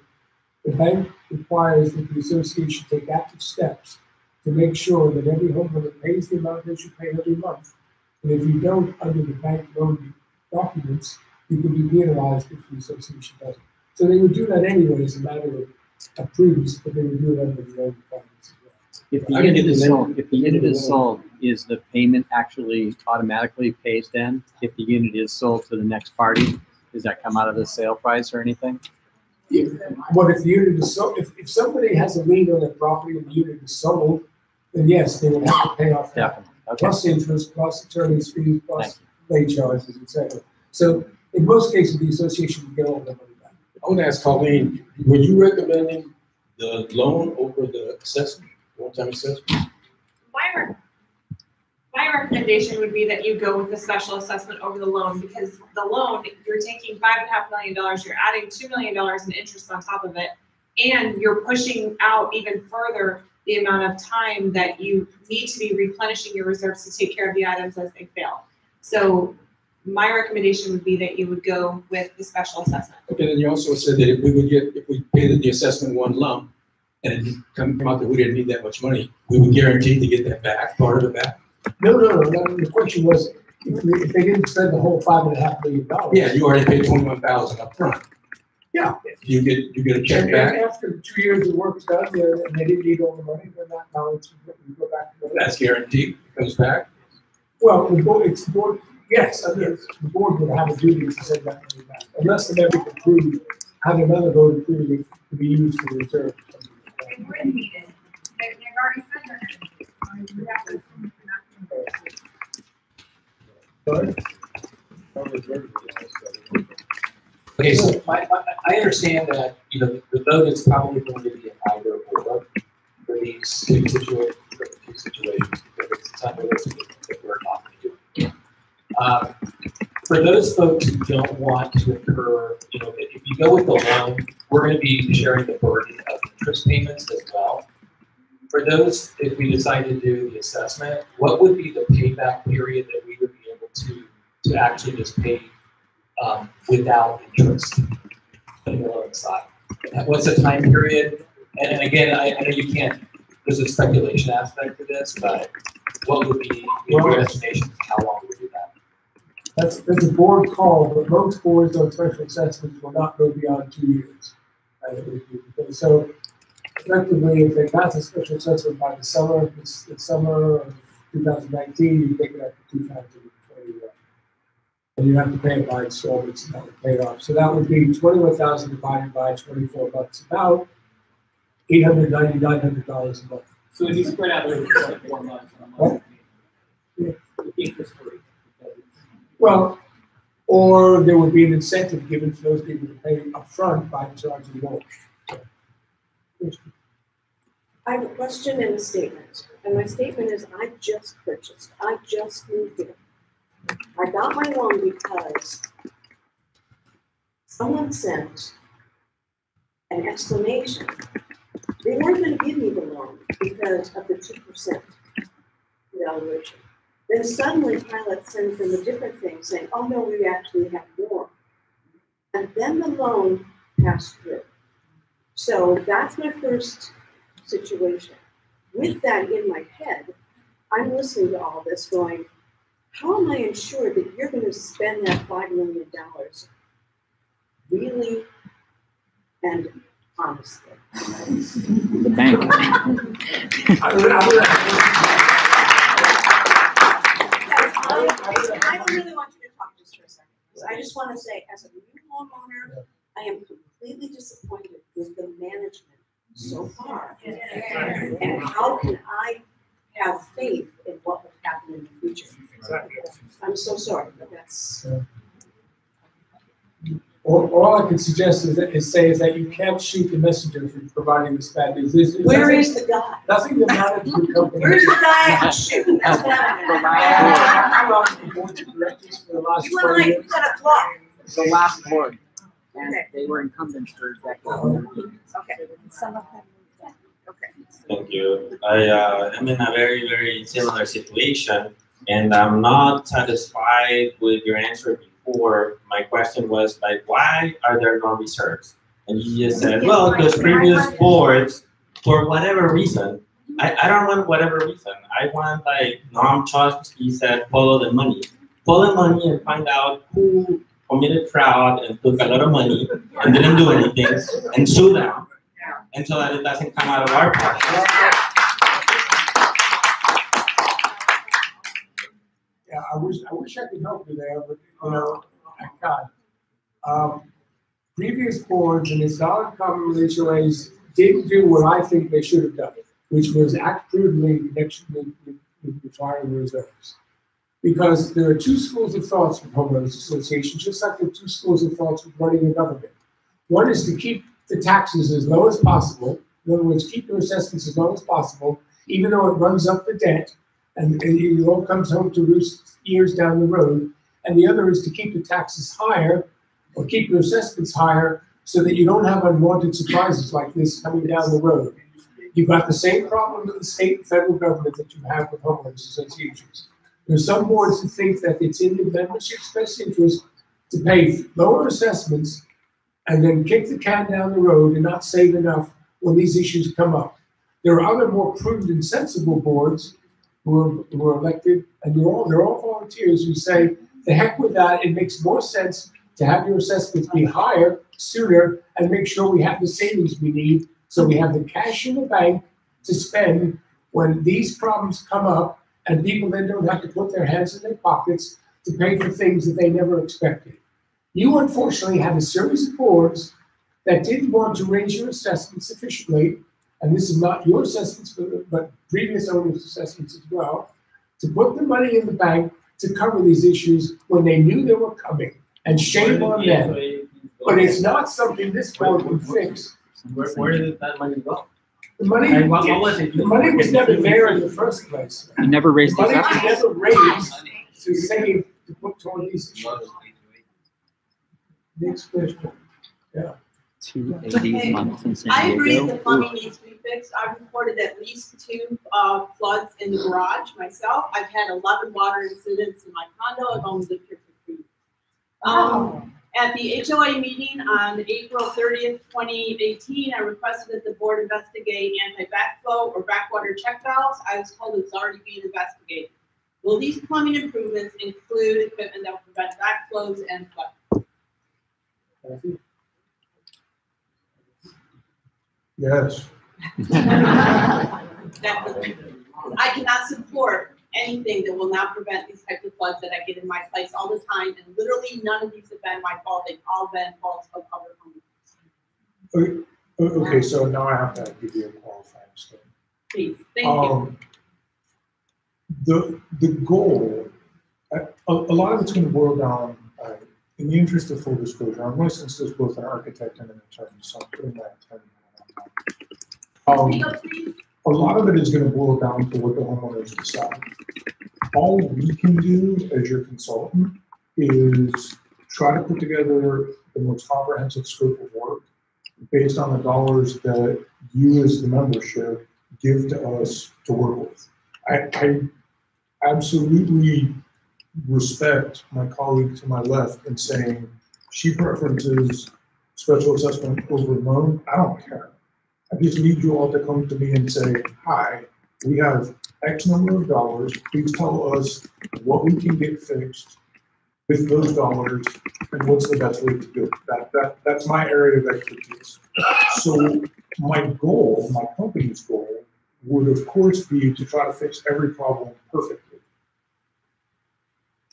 the bank requires that the association take active steps to make sure that every homeowner pays the amount they should pay every month. And if you don't, under the bank loan documents, you can be penalized if the association doesn't. So they would do that anyway as a matter of approves, but they would do it under the loan requirements as well. If the unit is sold, is the payment actually automatically pays then? If the unit is sold to the next party, does that come out of the sale price or anything? What if the unit is sold? If somebody has a lien on their property and the unit is sold, then yes, they will have to pay off that. Okay. Plus interest, plus attorney's fees, plus late charges, etc. So in most cases, the association will get all the money back. I want to ask Colleen, were you recommending the loan over the assessment, one-time assessment? My recommendation would be that you go with the special assessment over the loan, because the loan, you're taking $5.5 million, you're adding $2 million in interest on top of it, and you're pushing out even further the amount of time that you need to be replenishing your reserves to take care of the items as they fail. So my recommendation would be that you would go with the special assessment. Okay, then you also said that if we paid the assessment one lump, and it come out that we didn't need that much money, we would guarantee to get that back, part of it back? No. The question was, if they didn't spend the whole $5.5 million. Yeah, you already paid $21,000 up front. Yeah. You get a check And back. after 2 years of work done, and they didn't need all the money, then that balance would go back to the. That's guaranteed, it comes back. Well, the board, yes, I mean, the board would have a duty to send that money back, unless the member could prove, have another vote approving it to be used for reserve. They wouldn't need it. They've already said that. Okay, so I understand that, the vote is probably going to be an either or for these two situations, because it's unrealistic that we're not going to do it. For those folks who don't want to incur, if you go with the loan, we're going to be sharing the burden of interest payments as well. For those, if we decide to do the assessment, what would be the payback period that we would be able to actually just pay without interest on the loan side? What's the time period? And again, I know you can't, there's a speculation aspect to this, but what would be your estimation of how long would we do that? That's a board call, but most boards on special assessments will not go beyond 2 years. So effectively, if they pass a special assessment by the summer of 2019, you take it up to 2 times in 20 years. And you have to pay it by installments, and that would pay it off. So that would be $21,000 divided by 24 months, about $890, $900 a month. So it'd be spread out over 24 months. Interest-free. Well, or there would be an incentive given to those people to pay upfront by charging more. I have a question and a statement. And my statement is, I just purchased. I just moved here. I got my loan because someone sent an explanation. They weren't going to give me the loan because of the 2% evaluation. Then suddenly Pilot sends them a different thing saying, oh no, we actually have more. And then the loan pass through. So that's my first situation. With that in my head, I'm listening to all this going, how am I ensured that you're going to spend that $5 million really and honestly? The bank. I don't really want you to talk just for a second. So I just want to say, as a new homeowner, I am completely disappointed with the management so far. And how can I have faith in what will happen in the future? I'm so sorry, but that's. All I can suggest is that you can't shoot the messenger for providing this bad news. Where is the guy? Nothing the management company. Where's the guy I can shoot? That's what I'm on the board of directors for the last You and 20 I, years. we got a clock. The last board. And Okay. they were incumbents for decades. Okay. Some of them. Okay. Thank you. I am in a very, very similar situation, and I'm not satisfied with your answer before. My question was like, why are there no reserves? And you just said, well, because previous boards, for whatever reason, I don't want whatever reason. I want like Noam Chomsky said, follow the money. Follow the money and find out who committed fraud and took a lot of money and didn't do anything and sue them until that it doesn't come out of our pocket. Yeah, I wish I could help you there, but you know, I can't. Previous boards and its non-common HOAs didn't do what I think they should have done, which was act prudently in connection with requiring reserves. Because there are two schools of thoughts with homeowners associations, just like there are two schools of thoughts with running a government. One is to keep the taxes as low as possible. In other words, keep your assessments as low as possible, even though it runs up the debt, and it all comes home to roost years down the road. And the other is to keep the taxes higher, or keep your assessments higher, so that you don't have unwanted surprises like this coming down the road. You've got the same problem with the state and federal government that you have with homeowners associations. There's some boards that think that it's in the membership's best interest to pay lower assessments and then kick the can down the road and not save enough when these issues come up. There are other more prudent and sensible boards who are elected, and they're all volunteers who say, the heck with that, it makes more sense to have your assessments be higher sooner and make sure we have the savings we need so we have the cash in the bank to spend when these problems come up and people then don't have to put their hands in their pockets to pay for things that they never expected. You unfortunately had a series of boards that didn't want to raise your assessment sufficiently, and this is not your assessments, but previous owners' assessments as well, to put the money in the bank to cover these issues when they knew they were coming. And shame on them. But it's not something this board would fix. Where did that money go? The money, And what was it? the money was never there in the first place. You never raised The these money was up? never raised to save, to put toward these issues. Next question. Yeah. 280 a month in San I agree Diego. the plumbing needs to be fixed. I've reported at least 2 floods in the garage myself. I've had 11 water incidents in my condo. I've only lived here for 3 years. At the HOA meeting on April 30th, 2018, I requested that the board investigate anti-backflow or backwater check valves. I was told it's already being investigated. Will these plumbing improvements include equipment that will prevent backflows and flooding? Yes. Definitely. I cannot support anything that will not prevent these types of floods that I get in my place all the time. And literally none of these have been my fault. They've all been faults of other homeowners. Okay, so now I have to give you a qualifying statement. Please, thank you. The goal, a lot of it's going to boil down, in the interest of full disclosure, I'm licensed as both an architect and an attorney, so I'm putting my attorney hat on. A lot of it is going to boil down to what the homeowners decide. All we can do as your consultant is try to put together the most comprehensive scope of work based on the dollars that you as the membership give to us to work with. I absolutely respect my colleague to my left in saying she preferences special assessment over loan, I don't care. I just need you all to come to me and say, hi, we have X number of dollars, please tell us what we can get fixed with those dollars and what's the best way to do it. That's my area of expertise. So my goal, my company's goal, would of course be to try to fix every problem perfectly.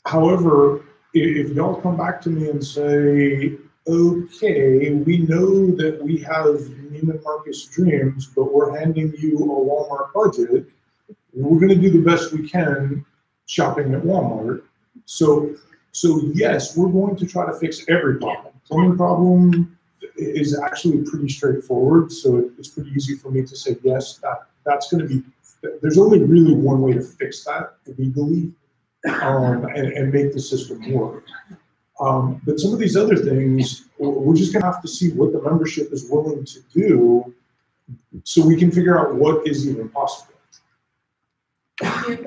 However, if y'all come back to me and say, okay, we know that we have Neiman Marcus dreams, but we're handing you a Walmart budget, we're gonna do the best we can shopping at Walmart. So yes, we're going to try to fix every problem. Plumbing problem is actually pretty straightforward, so it's pretty easy for me to say yes, that's gonna be, there's only really one way to fix that legally, and make the system work. But some of these other things, we're just gonna have to see what the membership is willing to do so we can figure out what is even possible. I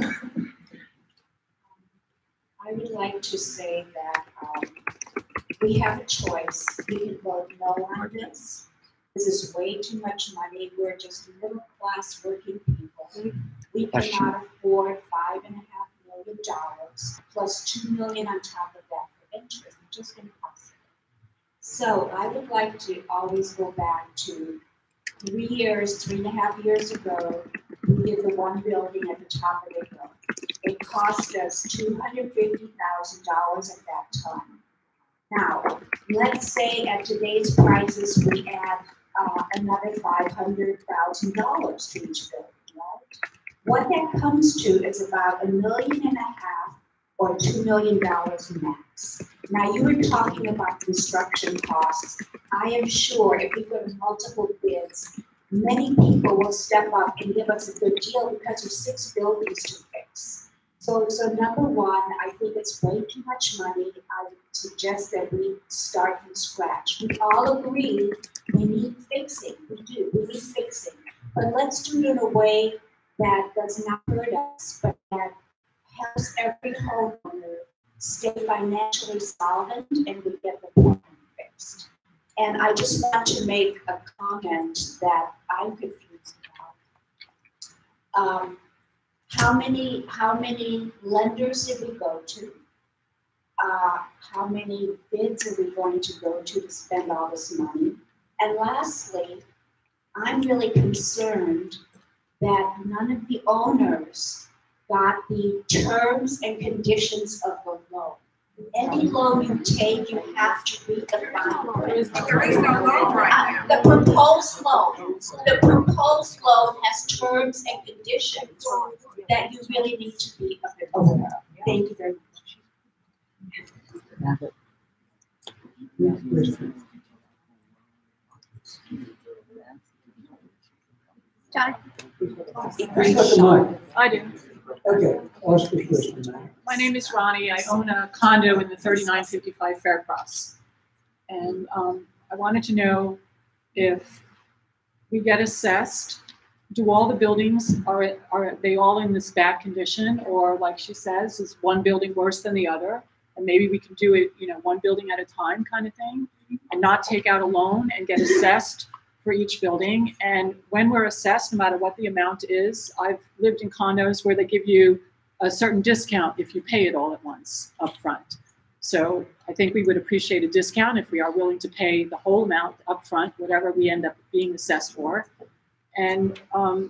would like to say that we have a choice. We can vote no on this. This is way too much money. We're just middle class working people. We cannot afford $5.5 million plus $2 million on top of that for interest. It's just impossible. So I would like to always go back to 3.5 years ago. We did the one building at the top of the hill. It cost us $250,000 at that time. Now, let's say at today's prices, we add another $500,000 to each building, right? What that comes to is about $1.5 million or $2 million max. Now, you were talking about construction costs. I am sure if we go to multiple bids, many people will step up and give us a good deal because there's 6 buildings to fix. So number one, I think it's way too much money. I would suggest that we start from scratch. We all agree we need fixing. We do. We need fixing. But let's do it in a way that does not hurt us, but that helps every homeowner stay financially solvent and we get the problem fixed. And I just want to make a comment that I'm confused about. How many lenders did we go to? How many bids are we going to go to spend all this money? And lastly, I'm really concerned that none of the owners got the terms and conditions of the loan. Any loan you take, you have to read the fine print. There is no loan right now. The proposed loan has terms and conditions that you really need to be aware of. Thank you very much. John? I do. Okay, ask the question now. My name is Ronnie. I own a condo in the 3955 Faircross. And I wanted to know if we get assessed, do all the buildings, are they all in this bad condition? Or like she says, is one building worse than the other? And maybe we can do it, one building at a time kind of thing, and not take out a loan and get assessed for each building. And when we're assessed, no matter what the amount is, I've lived in condos where they give you a certain discount if you pay it all at once up front. So I think we would appreciate a discount if we are willing to pay the whole amount up front, whatever we end up being assessed for. And I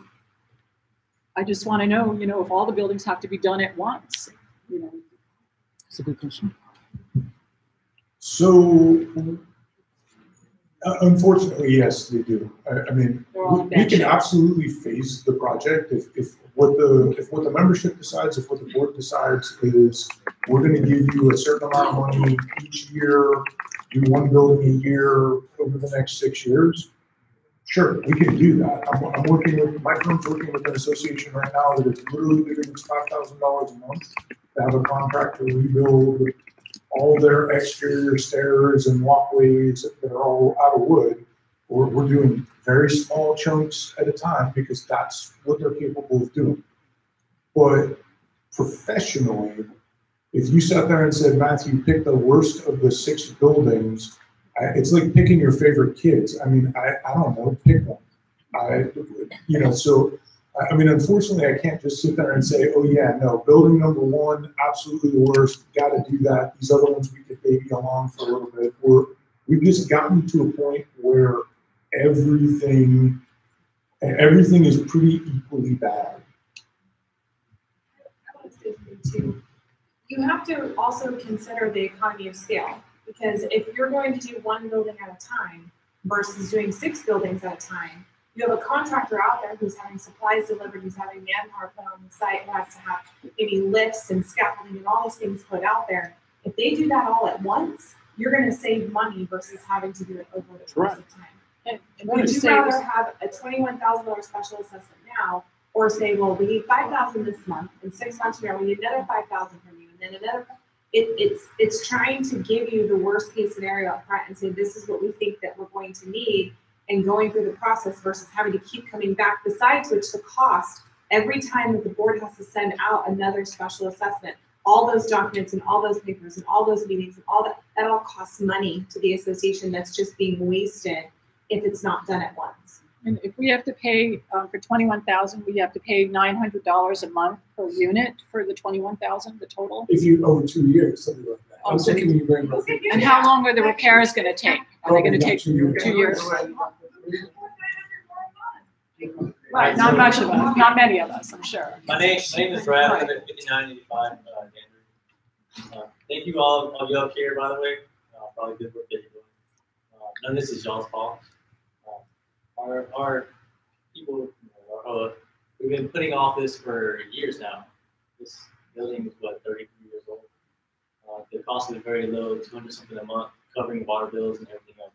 just want to know, if all the buildings have to be done at once, That's a good question. So, unfortunately, yes, they do. I mean, we can absolutely phase the project if what the membership decides, if what the board decides is we're going to give you a certain amount of money each year, do one building a year over the next 6 years. Sure, we can do that. My firm's working with an association right now that is literally giving us $5,000 a month to have a contractor rebuild all their exterior stairs and walkways that are all out of wood. We're doing very small chunks at a time because that's what they're capable of doing. But professionally, if you sat there and said, Matthew, pick the worst of the 6 buildings it's like picking your favorite kids. I mean, I don't know, pick one. So, I mean, unfortunately, I can't just sit there and say, oh yeah, no, building number one, absolutely the worst, gotta do that. These other ones we could baby along for a little bit. We've just gotten to a point where everything is pretty equally bad. I want to say something too. You have to also consider the economy of scale, because if you're going to do one building at a time versus doing 6 buildings at a time, you have a contractor out there who's having supplies delivered, who's having manpower put on the site, who has to have maybe lifts and scaffolding and all these things put out there. If they do that all at once, you're going to save money versus having to do it over the course of time. And would you rather have a $21,000 special assessment now, or say, well, we need $5,000 this month, and 6 months from now we need another $5,000 from you, and then another? It's trying to give you the worst case scenario up front and say, this is what we think that we're going to need, and going through the process versus having to keep coming back. Besides which, the cost every time that the board has to send out another special assessment, all those documents and all those papers and all those meetings and all that all costs money to the association. That's just being wasted if it's not done at once. And if we have to pay for 21,000, we have to pay $900 a month per unit for the 21,000, the total. If you over 2 years, something like that. I'm thinking you very much. And how long are the repairs going to take? Are they going to take 2 years? Right, not much of us, not many of us, I'm sure. My name is Brad. I live at 5985 Denver. Thank you all of y'all here, by the way. Probably good work that you're doing. None of this is y'all's fault. Our people, we've been putting off this for years now. This building is 33 years old. The cost is very low, 200 something a month, covering water bills and everything else.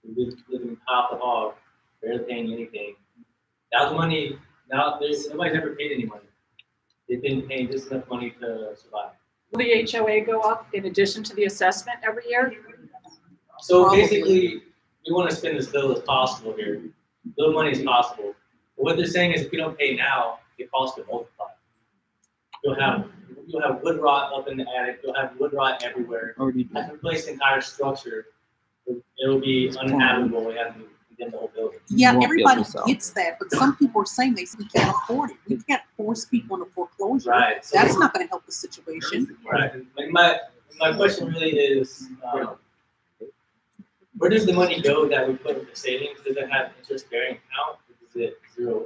We've been living half the hog, barely paying anything. That money, nobody's ever paid any money. They've been paying just enough money to survive. Will the HOA go up in addition to the assessment every year? So basically, we want to spend as little as possible here. Little money as possible. But what they're saying is if we don't pay now, the cost will multiply. You'll have wood rot up in the attic. You'll have wood rot everywhere. Have to replace the entire structure. It'll be uninhabitable. We have to condemn the whole building. Yeah, everybody gets that, but some people are saying we can't afford it. We can't force people into foreclosure. Right. So that's not going to help the situation. Right. My question really is, where does the money go that we put into savings? Does it have interest-bearing account? Or is it zero?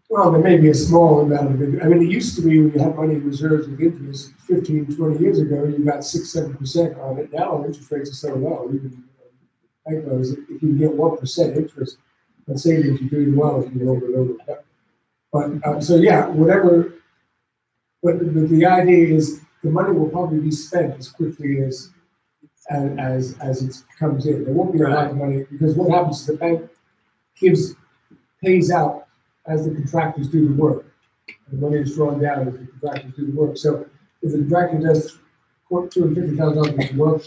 Well, there may be a small amount of it. I mean, it used to be when you had money in reserves with interest 15, 20 years ago, you got 6, 7% on it. Now interest rates are so low. Even bank loans, if you can get 1% interest on savings, you're doing well if you roll it over. But so yeah, whatever. But the idea is the money will probably be spent as quickly as it comes in. There won't be a lot of money because what happens is the bank pays out as the contractors do the work. The money is drawn down as the contractors do the work. So if the contractor does $250,000 worth of work,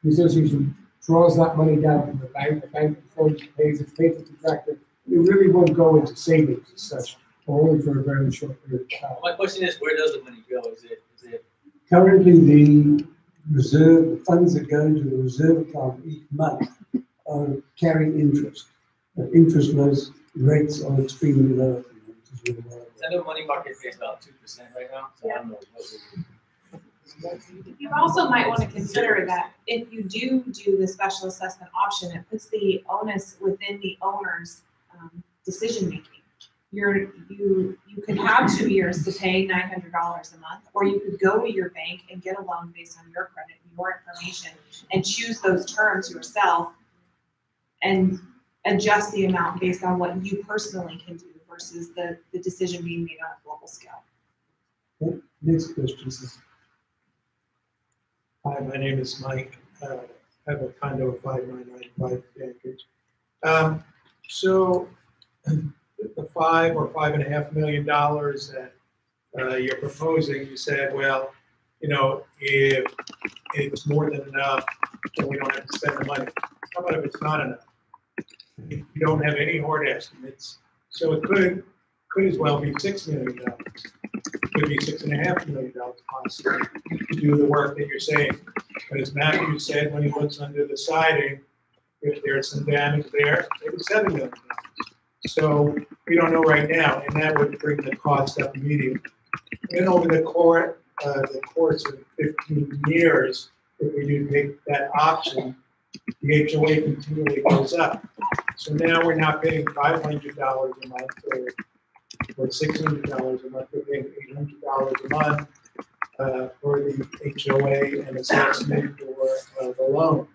the association draws that money down from the bank pays it, pays the contractor. It really won't go into savings as such, only for a very short period of time. My question is, where does the money go? Is it currently the funds that go into the reserve account each month are carrying interest. The interest rates are extremely low. I know money market pays about 2% right now, so I don't know what You also might want to consider that if you do the special assessment option, it puts the onus within the owner's decision making. You could have 2 years to pay $900 a month, or you could go to your bank and get a loan based on your credit and your information and choose those terms yourself and adjust the amount based on what you personally can do versus the decision being made on a global scale. Next question is. Hi, my name is Mike. I have a condo at 5995 acres. So the $5 or $5.5 million that you're proposing, you said, well, if it's more than enough, then we don't have to spend the money. How about if it's not enough? If you don't have any hard estimates, so it could as well be $6 million. It could be $6.5 million possibly to do the work that you're saying. But as Matthew said, when he looks under the siding, if there's some damage there, maybe $7 million. So we don't know right now, and that would bring the cost up immediately. And over the course of 15 years, if we do take that option, the HOA continually goes up. So now we're not paying $500 a month or $600 a month, we're paying $800 a month for the HOA and assessment or the loan.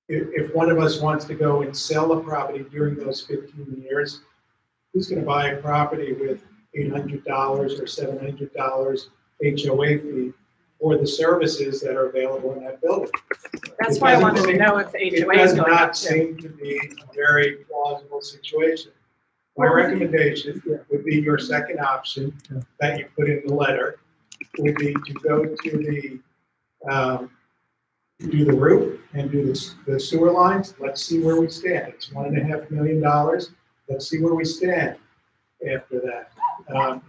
If one of us wants to go and sell a property during those 15 years, who's going to buy a property with $800 or $700 HOA fee for the services that are available in that building? That's why I wanted to know if the HOA is going up. It does not seem to be a very plausible situation. My recommendation would be your second option that you put in the letter would be to go to the do the roof and do the sewer lines. Let's see where we stand. It's $1.5 million. Let's see where we stand after that.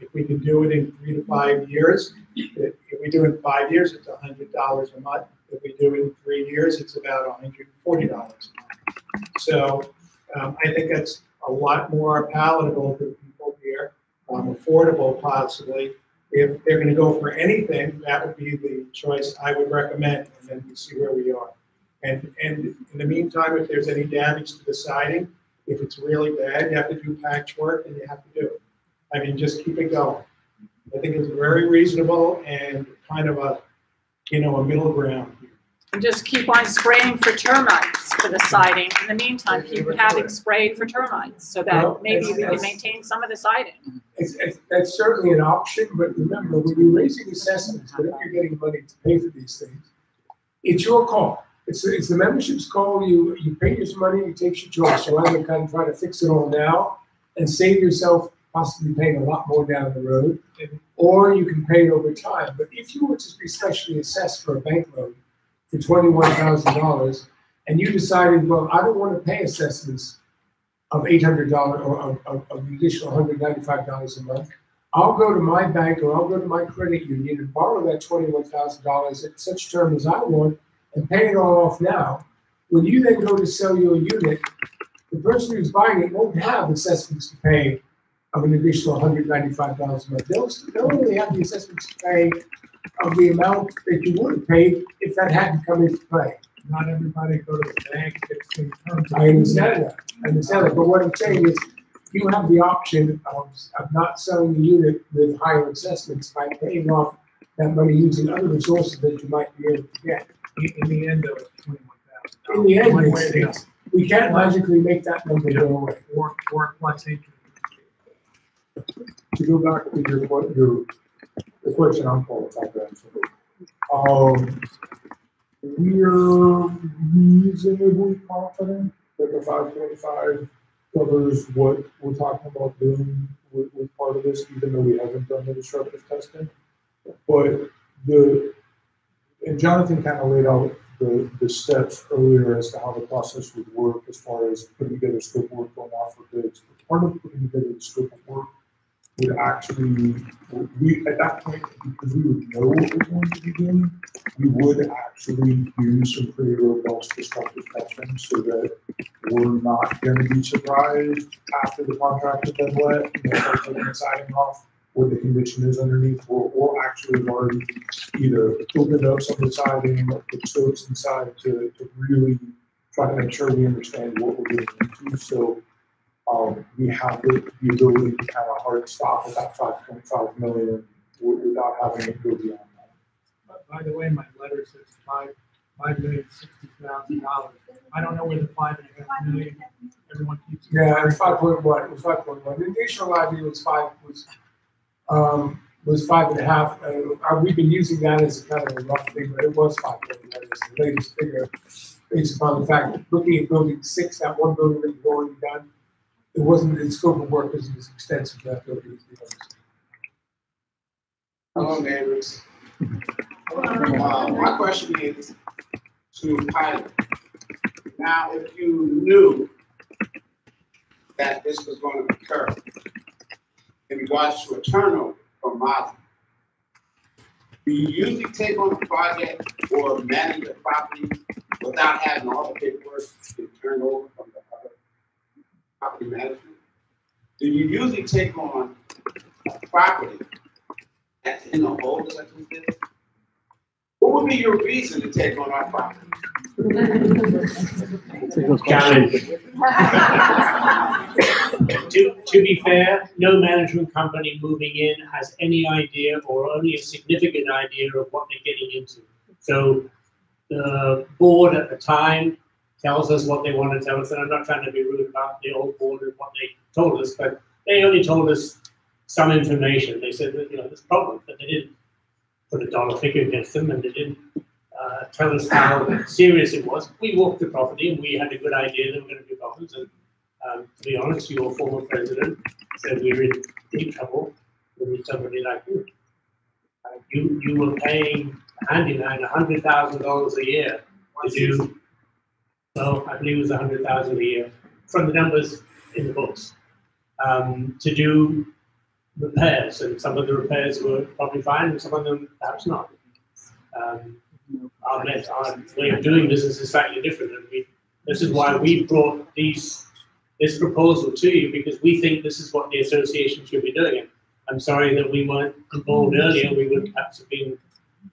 If we can do it in 3 to 5 years, if we do it in 5 years, it's $100 a month. If we do it in 3 years, it's about $140 a month. So I think that's a lot more palatable to people here, affordable possibly. If they're going to go for anything, that would be the choice I would recommend, and then we see where we are. And in the meantime, if there's any damage to the siding, if it's really bad, you have to do patchwork, and you have to do it. I mean, just keep it going. I think it's very reasonable and kind of a middle ground. And just keep on spraying for termites for the siding. In the meantime, keep having sprayed for termites so that maybe we can maintain some of the siding. That's certainly an option, but remember, when you're raising assessments, whenever you're getting money to pay for these things, it's your call. It's the membership's call. You pay your money, you take your choice. So either kind of try to fix it all now and save yourself possibly paying a lot more down the road, or you can pay it over time. But if you were to be specially assessed for a bank loan for $21,000, and you decided, well, I don't want to pay assessments of $800 or of an additional $195 a month, I'll go to my bank or I'll go to my credit union and borrow that $21,000 at such term as I want and pay it all off now. When you then go to sell your unit, the person who's buying it won't have assessments to pay of an additional $195 a month. They'll only have the assessments to pay of the amount that you would have paid if that hadn't come into play. Not everybody go to the bank, it's in terms of. I understand that. But what I'm saying is, you have the option of not selling the unit with higher assessments by paying off that money using other resources that you might be able to get. In the end, though, it's $21,000. In the end, we can't magically make that number go away. Or plus interest. To go back to the question I'm qualified to answer. We're reasonably confident that the 525 covers what we're talking about doing with part of this, even though we haven't done the disruptive testing. But and Jonathan kind of laid out the steps earlier as to how the process would work as far as putting together scope of work, going out for bids. But part of putting together the scope of work would actually, at that point, because we would know what we're going to be doing, we would actually do some pretty robust disruptive testing so that we're not going to be surprised after the contract has been let, start taking the siding off, what the condition is underneath, or actually have already either opened up some of the siding or put scopes inside to really try to make sure we understand what we're getting into. So we have the ability to kind of hard stop at that 5.5 million without having it go beyond that. But by the way, my letter says $5,060,000. I don't know where the $5.5 million. Everyone keeps. Yeah, it was 5.1. It was 5.1. The initial idea was 5.5. We've been using that as a kind of a rough thing, but it was 5.1. That is the latest figure, based upon the fact that looking at building 6, that one building that you've already done, it wasn't, the scope of work isn't as extensive as that building. Hello, neighbors. My question is to pilot. Now, if you knew that this was going to occur in regards to a turnover from Mosley, Do you usually take on a project or manage a property without having all the paperwork to turn over from the other property management? Do you usually take on a property that's in a hole such as this? What would be your reason to take on our property? Challenge. To be fair, no management company moving in has any idea or only a significant idea of what they're getting into. So the board at the time tells us what they want to tell us, and I'm not trying to be rude about the old board and what they told us, but they only told us some information. They said that, there's a problem, but they didn't put a dollar figure against them, and they didn't tell us how serious it was. We walked the property, and we had a good idea there were going to be problems. And to be honest, your former president said we were in deep trouble with somebody like you. You were paying a handyman $100,000 a year to do. Well, I believe it was $100,000 a year from the numbers in the books to do repairs, and some of the repairs were probably fine, and some of them perhaps not. Our way of doing business is slightly different, and this is why we brought this proposal to you, because we think this is what the association should be doing. And I'm sorry that we weren't involved earlier. We would perhaps have been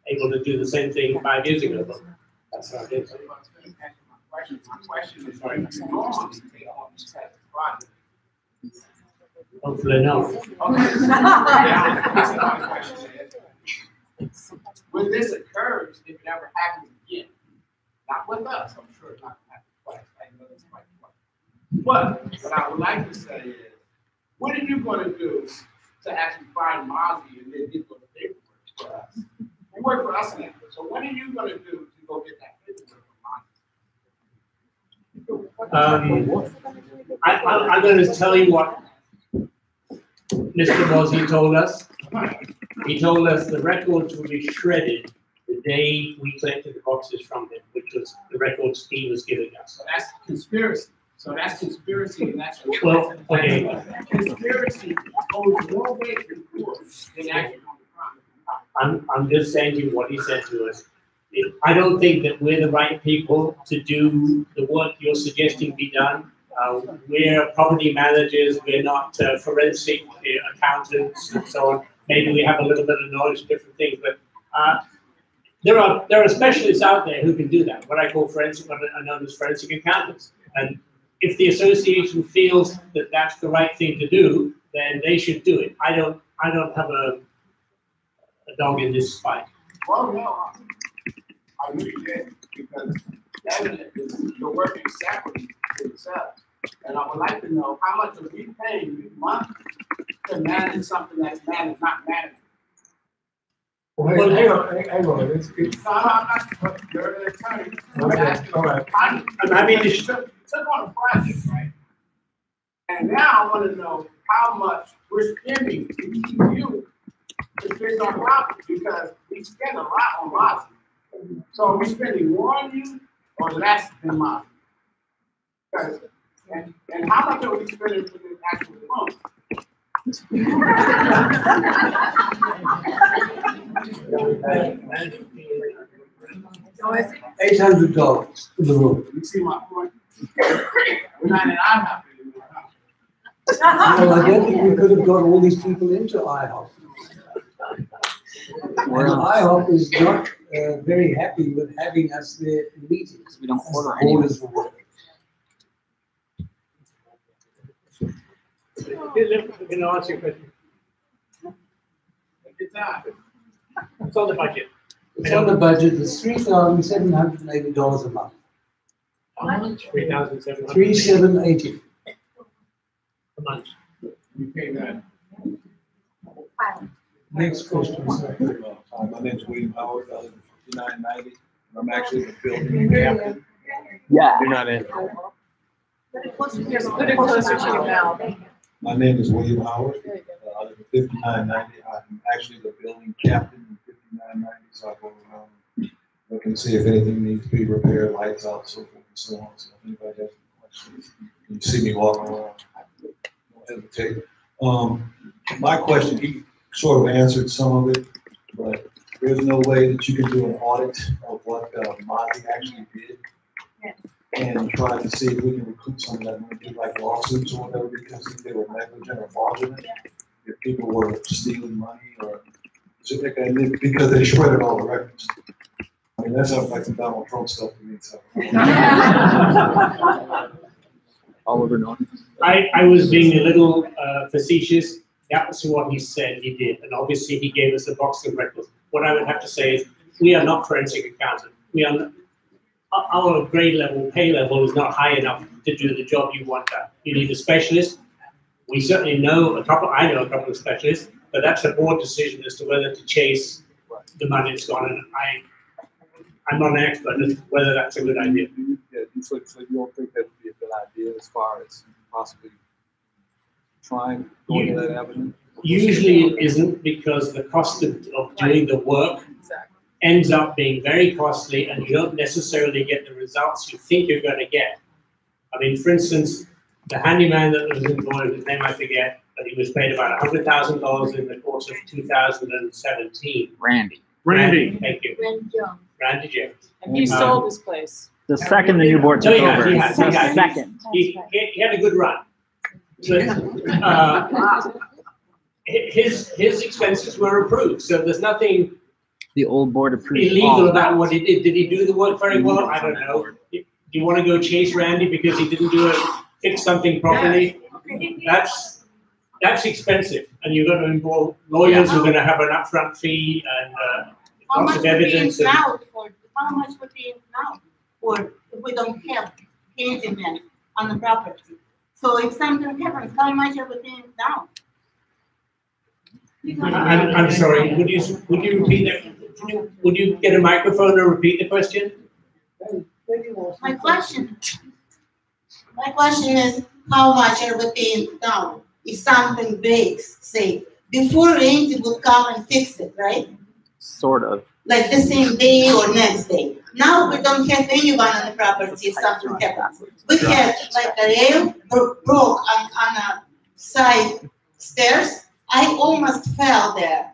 able to do the same thing 5 years ago, but that's how it is. My question is, are you normally take on this type of project? Hopefully not. Okay. When this occurs, if it ever happens again, not with us, I'm sure it's not going to happen twice. I know it's quite twice. But what I would like to say is, what are you going to do to actually find Mozzie and then get those paperwork for us? You work for us in that. So what are you going to do to go get that paperwork from Mozzie? I'm going to tell you what Mr. Mozzie told us. He told us the records will be shredded the day we collected the boxes from him, which was the records he was giving us. So that's conspiracy. And that's well, okay. Conspiracy goes more way to court than actually on the crime. I'm just saying to you what he said to us. I don't think that we're the right people to do the work you're suggesting be done. We're property managers, we're not forensic accountants and so on. Maybe we have a little bit of knowledge of different things, but there are specialists out there who can do that, what I call forensic, what are known as forensic accountants. And if the association feels that that's the right thing to do, then they should do it. I don't have a dog in this fight. Well, no, I really did, because evidence is you're working separately for yourself. And I would like to know how much are we paying you monthly to manage something that's managed, not managed? Well, hang on. No, I'm not, you're an attorney. All right. I'm happy to took on a project, right? And now I want to know how much we're spending to keep you to fix our property, because we spend a lot on Mozzie. So are we spending more on you or less than Mozzie? And how much are we spending for this actual loan? $800 for the room. You see my point? We're not in IHOP anymore, huh? Well, I don't think we could have got all these people into IHOP. And IHOP is not very happy with having us there in meetings. We don't order orders. Can I ask you a question? It's on the budget. It's on the budget. It's $3,780 a month. $3,780 $3,780 a month. You pay that. Next question, sir. My name is William Howard. I live in 5990. I'm actually the building captain. Yeah. You're not in. Put it closer to your mouth. My name is William Howard. I live in 5990. I'm actually the building captain in 5990. So I go around looking to see if anything needs to be repaired, lights out, so forth and so on. So if anybody has any questions, you see me walking around, don't hesitate. My question, he sort of answered some of it, but there's no way that you can do an audit of what Monty actually did and try to see if we can recoup some of that money, do like lawsuits or whatever, because if they were negligent or fraudulent, if people were stealing money or because they shredded all the records. I mean, that sounds like some Donald Trump stuff to me. So. Oliver Norton. I was being a little facetious. That was what he said he did, and obviously he gave us a box of records. What I would have to say is, we are not forensic accountants. We are not, our grade level, pay level is not high enough to do the job you want done. You need a specialist. We certainly know a couple. I know a couple of specialists, but that's a board decision as to whether to chase the money that's gone. And I'm not an expert as to whether that's a good idea. Yeah, so you don't think that would be a good idea as far as possibly trying going to that avenue? Usually it isn't, because the cost of doing the work ends up being very costly, and you don't necessarily get the results you think you're going to get. I mean, for instance, the handyman that was involved, his name I forget, but he was paid about $100,000 in the course of 2017. Randy. Thank you. Randy Jones. Randy Jones. And he sold his place. The second the new board took over. He had. Second. He had a good run. His expenses were approved, so there's nothing The old board approved. illegal about what he did. Did he do the work very well? I don't know. Do you want to go chase Randy because he didn't fix something properly? That's expensive, and you're going to involve lawyers who are going to have an upfront fee and lots of evidence. How much would be now for if we don't have payment on the property? So if something happens, how much are we paying now? I'm sorry. Would you repeat that? Would you get a microphone and repeat the question? My question is, how much are we paying now? If something breaks, say, before Randy would come and fix it, right? Sort of. Like the same day or next day. Now we don't have anyone on the property if something happens. We had like a rail broke on a side stairs. I almost fell there.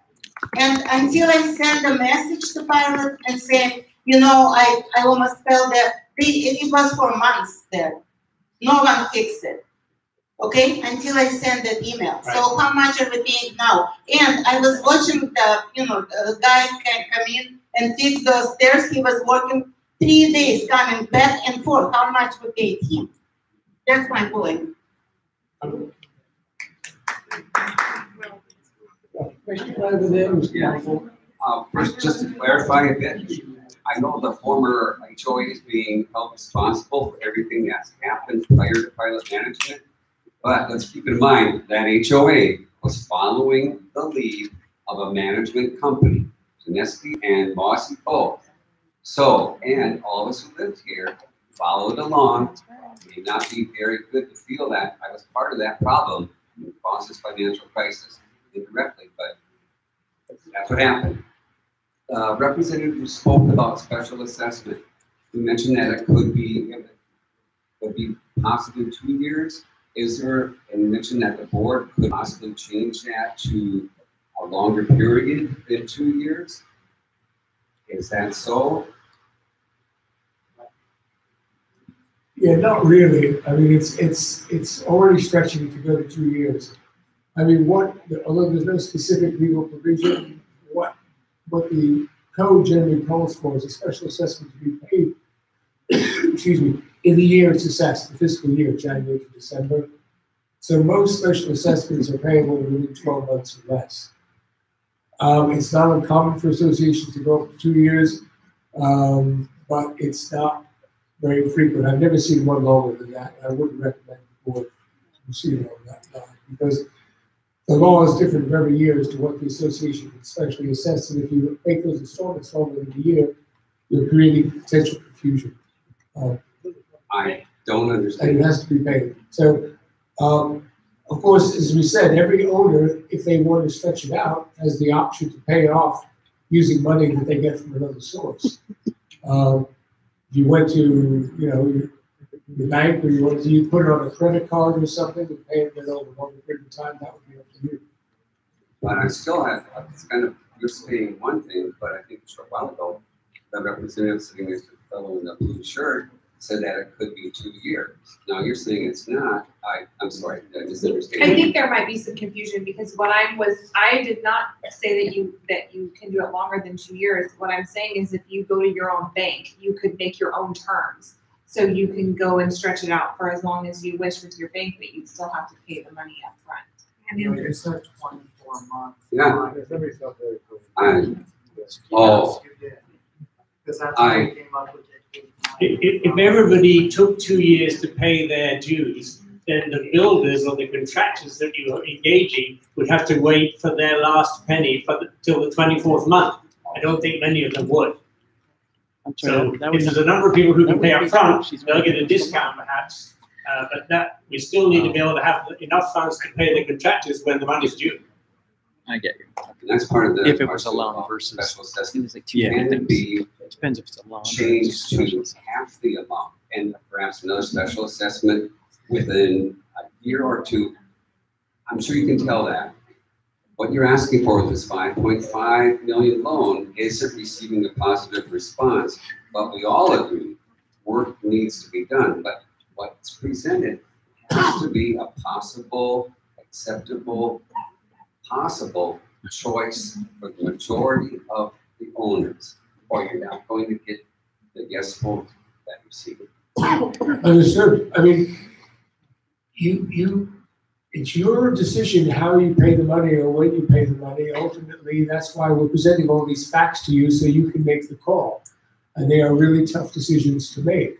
And until I sent a message to Pilot and said, you know, I almost fell there. It was for months there. No one fixed it. Okay, until I sent that email. Right. So how much are we paying now? And I was watching the guy can come in and fix those stairs. He was working 3 days coming back and forth. How much we paid him? That's my point. First, just to clarify a bit, I know the former HOA is being held responsible for everything that's happened prior to Pilot management. But let's keep in mind that HOA was following the lead of a management company, Zaneski and Bossy both. So, and all of us who lived here followed along. It may not be very good to feel that I was part of that problem in Boss's financial crisis indirectly, but that's what happened. Representative who spoke about special assessment, we mentioned that it could be possibly 2 years. Is there, and you mentioned that the board could possibly change that to a longer period than 2 years? Is that so? Yeah, not really. I mean, it's already stretching to go to 2 years. I mean, although there's no specific legal provision, what the code generally calls for is a special assessment to be paid, excuse me, in the year it's assessed, the fiscal year, January to December. So most special assessments are payable within 12 months or less. It's not uncommon for associations to go up to 2 years, but it's not very frequent. I've never seen one longer than that. I wouldn't recommend the board proceed on that line, because the law is different every year as to what the association can specially assess, and if you make those installments longer than a year, you're creating potential confusion. I don't understand. And it has to be paid. So, of course, as we said, every owner, if they want to stretch it out, has the option to pay it off using money that they get from another source. If you went to, the bank, or you put it on a credit card or something and pay it over a longer period of time, that would be up to you. But I still have, it's kind of you're saying one thing, but I think a short while ago, the representative sitting next to the fellow in the blue shirt said that it could be 2 years. Now you're saying it's not. I'm sorry, I misunderstand. I think there might be some confusion because I did not say that you can do it longer than 2 years. What I'm saying is if you go to your own bank, you could make your own terms. So you can go and stretch it out for as long as you wish with your bank, but you still have to pay the money up front. It's not 24 months. Yeah. Oh. Because that's how we came up with it. If everybody took 2 years to pay their dues, then the builders or the contractors that you are engaging would have to wait for their last penny till the 24th month. I don't think many of them would. So if there's a number of people who can pay up front, they'll get a discount perhaps, but that we still need to be able to have enough funds to pay the contractors when the money's due. I get you. And that's part of the. If it was a loan versus, it was like two different things. It depends if it's a loan. Changed to half the amount and perhaps another special assessment within a year or two. I'm sure you can tell that. What you're asking for with this 5.5 million loan isn't receiving a positive response, but we all agree work needs to be done. But what's presented has to be a possible, acceptable, possible choice for the majority of the owners, or you're not going to get the yes vote that you seek. Understood. I mean, it's your decision how you pay the money or when you pay the money. Ultimately, that's why we're presenting all these facts to you so you can make the call. And they are really tough decisions to make.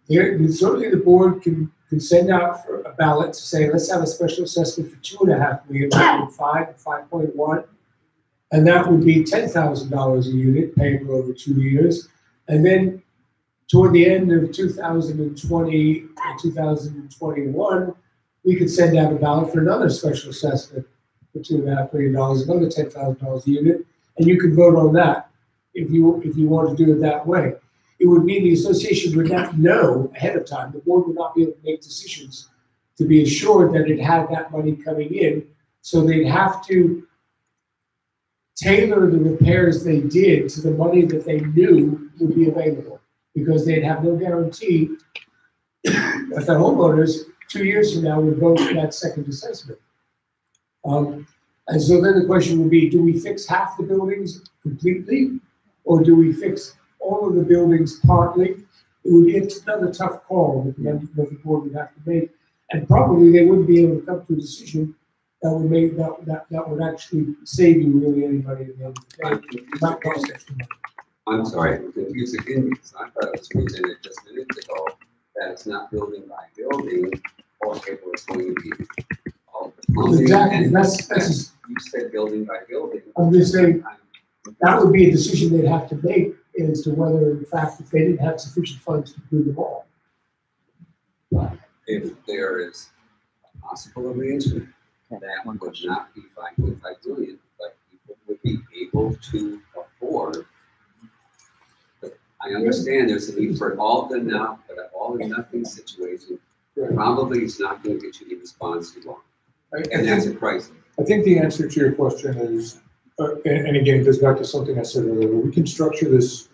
Certainly the board can send out for a ballot to say, let's have a special assessment for $2.5 million, 5 and 5.1. And that would be $10,000 a unit payable over 2 years. And then toward the end of 2020 and 2021, we could send out a ballot for another special assessment for $2.5 million, another $10,000 a unit, and you could vote on that if you want to do it that way. It would mean the association would not know ahead of time. The board would not be able to make decisions to be assured that it had that money coming in. So they'd have to tailor the repairs they did to the money that they knew would be available, because they'd have no guarantee that the homeowners 2 years from now would vote for that second assessment. And so then the question would be, do we fix half the buildings completely, or do we fix all of the buildings partly? It would be another tough call that the board would have to make, and probably they wouldn't be able to come to a decision that would make that would actually save you really any money at the end of the day. It might cost extra money. I'm sorry, I'm confused again because I thought it was presented just minutes ago that it's not building by building, or if it was going to be all the plumbing. Exactly. You said building by building. I'm just saying that would be a decision they'd have to make as to whether, in fact, if they didn't have sufficient funds to do them all. If there is a possible arrangement that would not be 5.5 million, but people would be able to afford. I understand there's a need for all the now, but an all or nothing situation probably is not going to get you the response you want. And that's a crisis. I think the answer to your question is, and again, it goes back to something I said earlier, we can structure this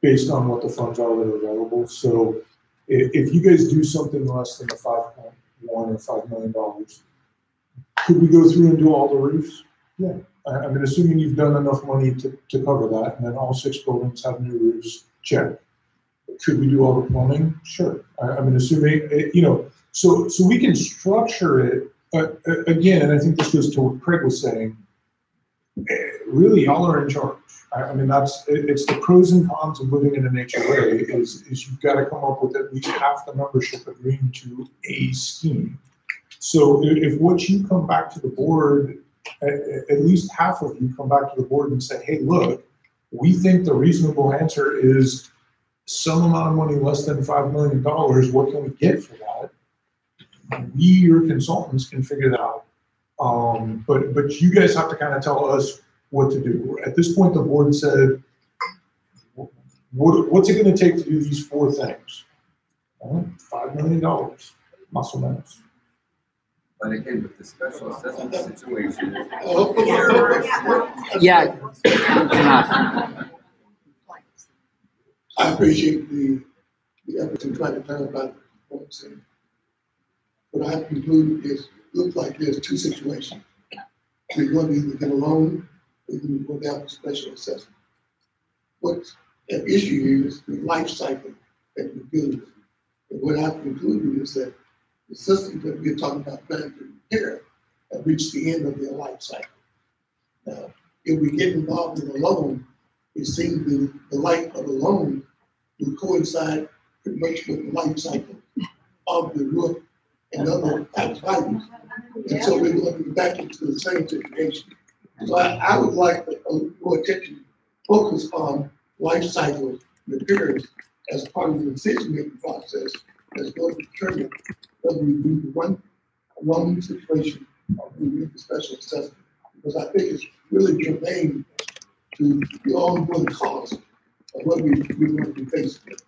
based on what the funds are that are available. So if you guys do something less than the 5.1 or $5 million, could we go through and do all the roofs? Yeah. I mean, assuming you've done enough money to cover that, and then all 6 buildings have new roofs, check. Could we do all the plumbing? Sure. I mean, assuming, so we can structure it, again, and I think this goes to what Craig was saying, really y'all are in charge. I mean, it's the pros and cons of living in an HOA is you've got to come up with at least half the membership agreeing to a scheme. So if what you come back to the board, at least half of you come back to the board and say, hey, look, we think the reasonable answer is some amount of money less than $5 million. What can we get for that? We, your consultants, can figure that out. But you guys have to kind of tell us what to do. At this point, the board said, what's it going to take to do these 4 things? $5 million, muscle minutes. But again, with the special assessment situation. Yeah. I appreciate the efforts in trying to clarify what I'm saying. What I have concluded is, looks like there's two situations. We're going to either get a loan, or we're going to go down to special assessment. What's at issue here is the life cycle that we're dealing with. And what I've concluded is that the systems that we're talking about trying to repair have reached the end of their life cycle. Now, if we get involved in a loan, it seems the life of the loan will coincide pretty much with the life cycle of the roof and other tax values. And so we're going to be back into the same situation. So I would like more attention focus on life cycle repairs as part of the decision-making process that's going to determine whether we do the one situation or we do the special assessment. Because I think it's really germane to the ongoing cost of what we're going to be facing with.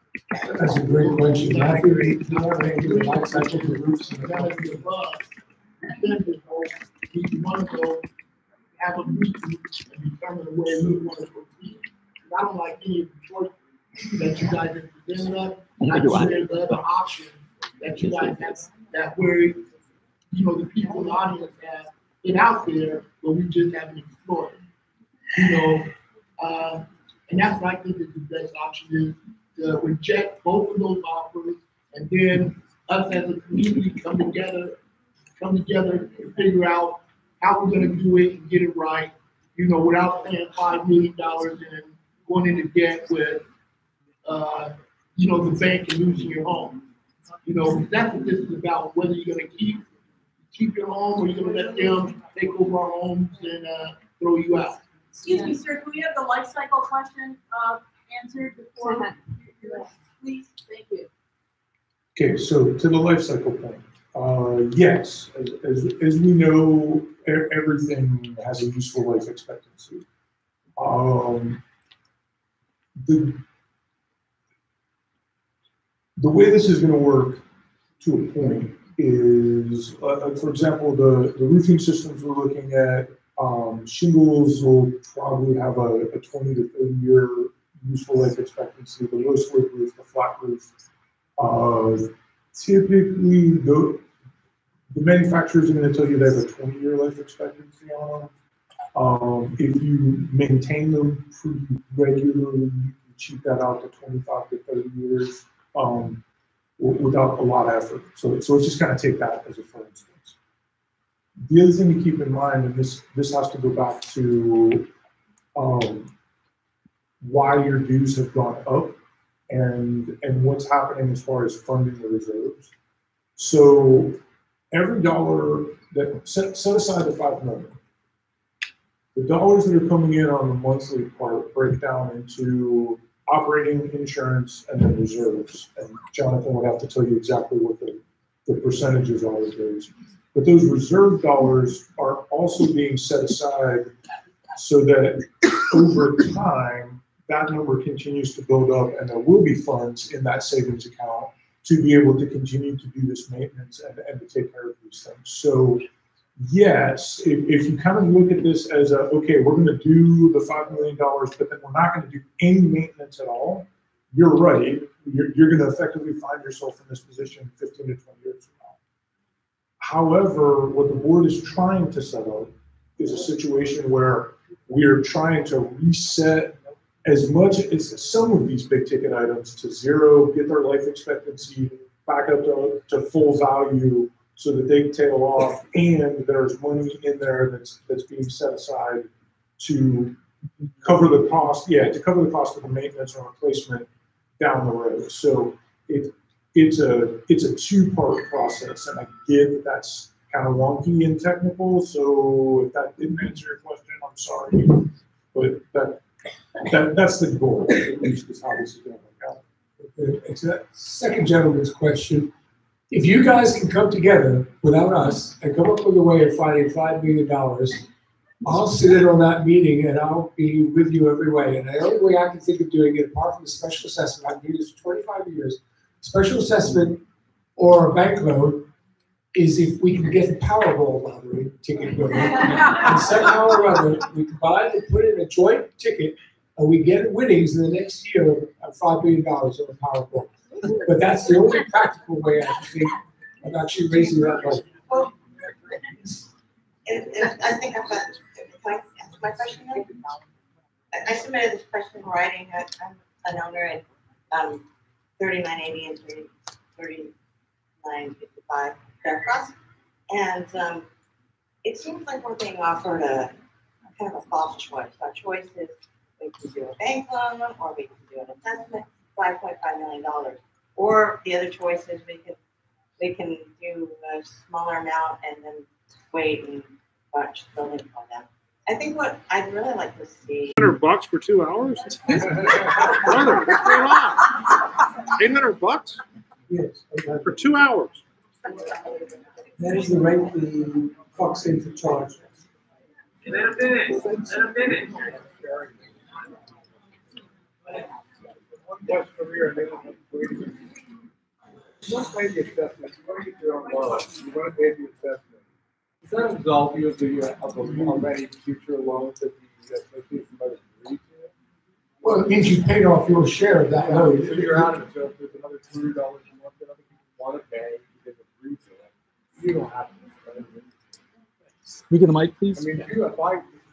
That's a great question. Matthew, the life cycle of roofs and None of the above. We want to go have a meeting and determine where we want to proceed. I don't like any of the choices that you guys have presented us. I just share the other option that you guys have, that where, you know, the people in the audience have been out there, but we just haven't explored it. You know, and that's what I think is the best option is to reject both of those offers, and then us as a community come together and figure out how we're going to do it and get it right, you know, without paying $5 million and going into debt with, you know, the bank and losing your home. You know, that's what this is about, whether you're going to keep your home or you're going to let them take over our homes and throw you out. Excuse me, sir, can we have the life cycle question answered before? Please, thank you. Okay, so to the life cycle point, yes, as we know, everything has a useful life expectancy. The way this is going to work to a point is, for example, the roofing systems we're looking at, shingles will probably have a 20 to 30 year useful life expectancy. The low slope roof, the flat roof, typically the manufacturers are going to tell you they have a 20-year life expectancy on them. If you maintain them pretty regularly, you cheat that out to 25 to 30 years without a lot of effort. So let's just kind of take that as a for instance. The other thing to keep in mind, and this has to go back to why your dues have gone up and what's happening as far as funding the reserves. So every dollar that set aside the $5 million, the dollars that are coming in on the monthly part break down into operating, insurance, and then reserves. And Jonathan would have to tell you exactly what the percentages are of those. But those reserve dollars are also being set aside so that over time, that number continues to build up and there will be funds in that savings account to be able to continue to do this maintenance and to take care of these things. So yes, if you kind of look at this as okay, we're going to do the $5 million, but then we're not going to do any maintenance at all, you're right. You're going to effectively find yourself in this position 15 to 20 years from now. However, what the board is trying to set up is a situation where we are trying to reset as much as some of these big ticket items to zero, get their life expectancy back up to full value so that they tail off, and there's money in there that's being set aside to cover the cost, to cover the cost of the maintenance or replacement down the road. So it's a two-part process, and I get that that's kind of wonky and technical. So if that didn't answer your question, I'm sorry, but that's the goal. At least is how this is going to work out. It's that second gentleman's question. If you guys can come together without us and come up with a way of finding $5 million, I'll sit in on that meeting and I'll be with you every way. And the only way I can think of doing it, apart from the special assessment, I've been doing this for 25 years, special assessment or a bank loan is if we can get the Powerball lottery ticket going, and somehow or other, we combine and put in a joint ticket, and we get winnings in the next year of $5 billion on the Powerball. But that's the only practical way I think of actually raising that money. Well, I think I've got, can I answer my question now? I submitted this question in writing. I'm an owner at 3980 and 3955 Faircross. And it seems like we're being offered a kind of a false choice. Our choice is we can do a bank loan or we can do an assessment, $5.5 million. Or the other choice is we can do a smaller amount and then wait and watch building on them. I think what I'd really like to see. $800 for 2 hours? Brother, what's going on? $800? Yes. For 2 hours? That is the rate the Fox Center charge. Let a minute. One question over here, you want to pay the assessment, you want to get your own loan, you want to pay the assessment. Does that absolve you of the already future loans that the association might agree to? Well, it means you paid off your share of that loan. So you're out of it, so if there's another $200 a month that other people want to pay, you can agree to it. You don't have to. Can we get the mic, please? I mean,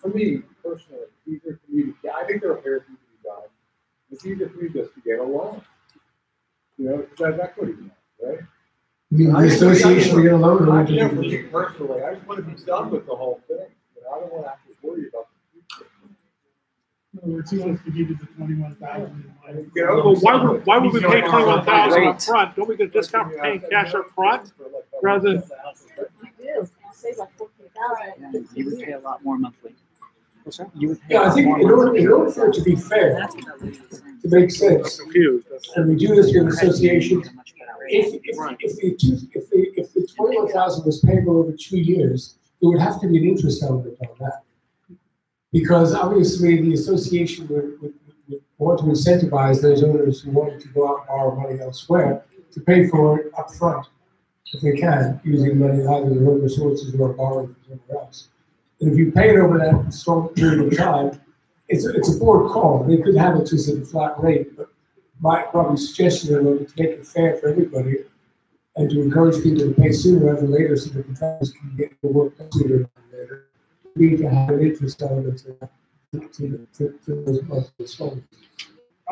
for me personally, it's easier for me to get, I think there are repairs need to be done. It's easier for me just to get a loan. You know, because that's equity now, right? You mean the association will get a loan? For me personally, I just want to be done with the whole thing. You know, I don't want to have to worry about the future. It's supposed to give you the 21,000. Well, why would we pay 21,000 up front? Don't we get a discount for paying cash up front rather than? You would pay a lot more monthly. What's that? You would pay Yeah, I think in order for it to be fair, to make sense, and we do this with associations, if the 21,000 was payable over 2 years, there would have to be an interest element on that. Because obviously the association would want to incentivize those owners who wanted to go out and borrow money elsewhere to pay for it up front, if they can, using money either their own resources or borrowing from somewhere else. And if you pay it over that short period of time, it's a board call. They could have it just at a flat rate, but my probably suggestion to them to make it fair for everybody and to encourage people to pay sooner rather than later so the contractors can get the work done sooner rather than later. We can have an interest element to those monthly loans.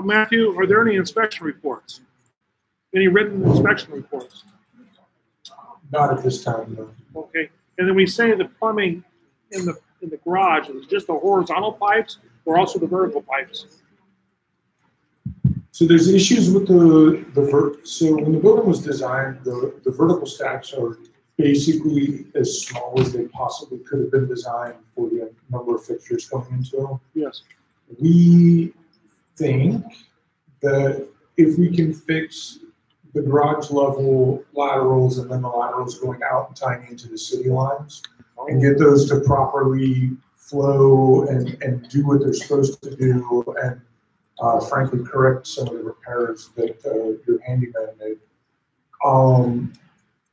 Matthew, are there any inspection reports? Any written inspection reports? Not at this time, no. Okay, and then we say the plumbing in the garage is just the horizontal pipes or also the vertical pipes? So there's issues with so when the building was designed, the vertical stacks are basically as small as they possibly could have been designed for the number of fixtures coming into them. Yes. We think that if we can fix the garage level laterals and then the laterals going out and tying into the city lines and get those to properly flow and do what they're supposed to do and frankly correct some of the repairs that your handyman made.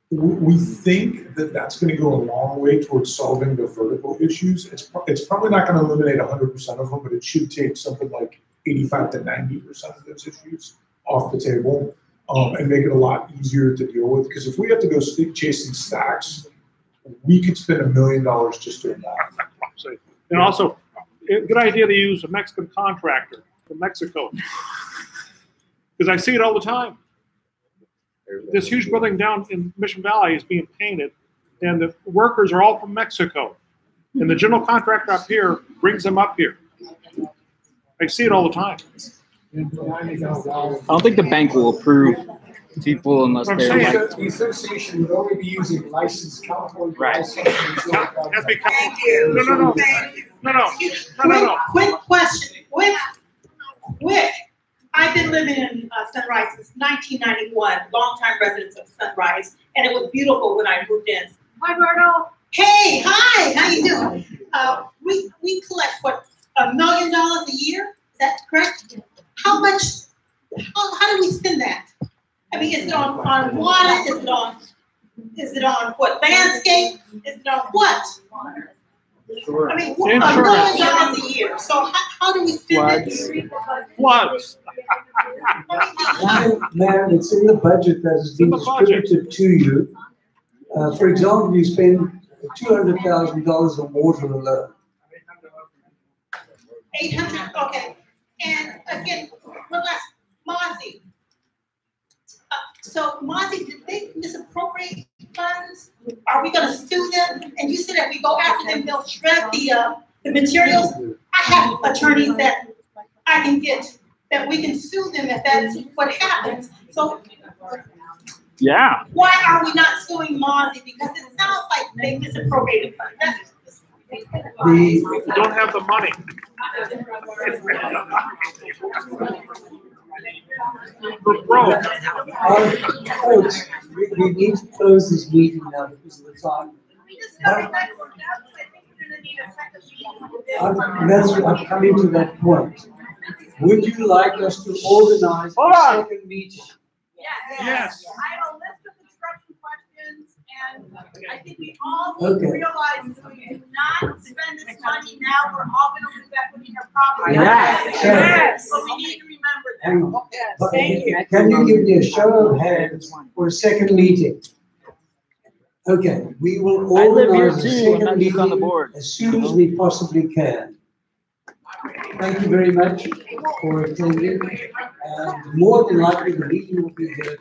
We think that that's going to go a long way towards solving the vertical issues. It's probably not going to eliminate 100% of them, but it should take something like 85 to 90% of those issues off the table and make it a lot easier to deal with. Because if we have to go chasing stacks, we could spend $1 million just doing that. And also, a good idea to use a Mexican contractor from Mexico. Because I see it all the time. This huge building down in Mission Valley is being painted, and the workers are all from Mexico. And the general contractor up here brings them up here. I see it all the time. I don't think the bank will approve people unless they're like. The association would only be using licensed California license. Thank you. No. Quick question. Quick. I've been living in Sunrise since 1991, longtime residents of Sunrise, and it was beautiful when I moved in. Hi, Berto. Hey, hi. How you doing? We collect what, $1 million a year? Is that correct? How much? How do we spend that? I mean, is it on water? Is it on Is it on what, landscape? Is it on what? I mean, what Insurance. $1 million a year, so how do we spend it? Floods. Ma'am, it's in the budget that has been distributed to you. For example, you spend $200,000 on water alone. 800, okay. And again, one last, Mozzie. So Mozzie, did they misappropriate funds? Are we gonna sue them? And you said if we go after them, they'll shred the materials. I have attorneys that I can get, that we can sue them if that's what happens. So Yeah. why are we not suing Mozzie? Because it sounds like they misappropriated funds. We don't have the money. We're broke. Folks, we need to close this meeting now because of the time. I'm coming to that point. Would you like us to organize a second meeting? Yes. I have a list of construction questions, and I think we all Okay. realize if we do not spend this money now, we're all gonna lose equity in our property. Yes. Yes. So we need to remember that. Hang on. Yes, But thank you. Can you give me a show of hands for a second meeting? Okay, we will I live here organize a too, I'm second not just on the meeting board. as soon as we possibly can. Thank you very much for attending, and more than likely the meeting will be here.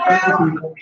Thank you.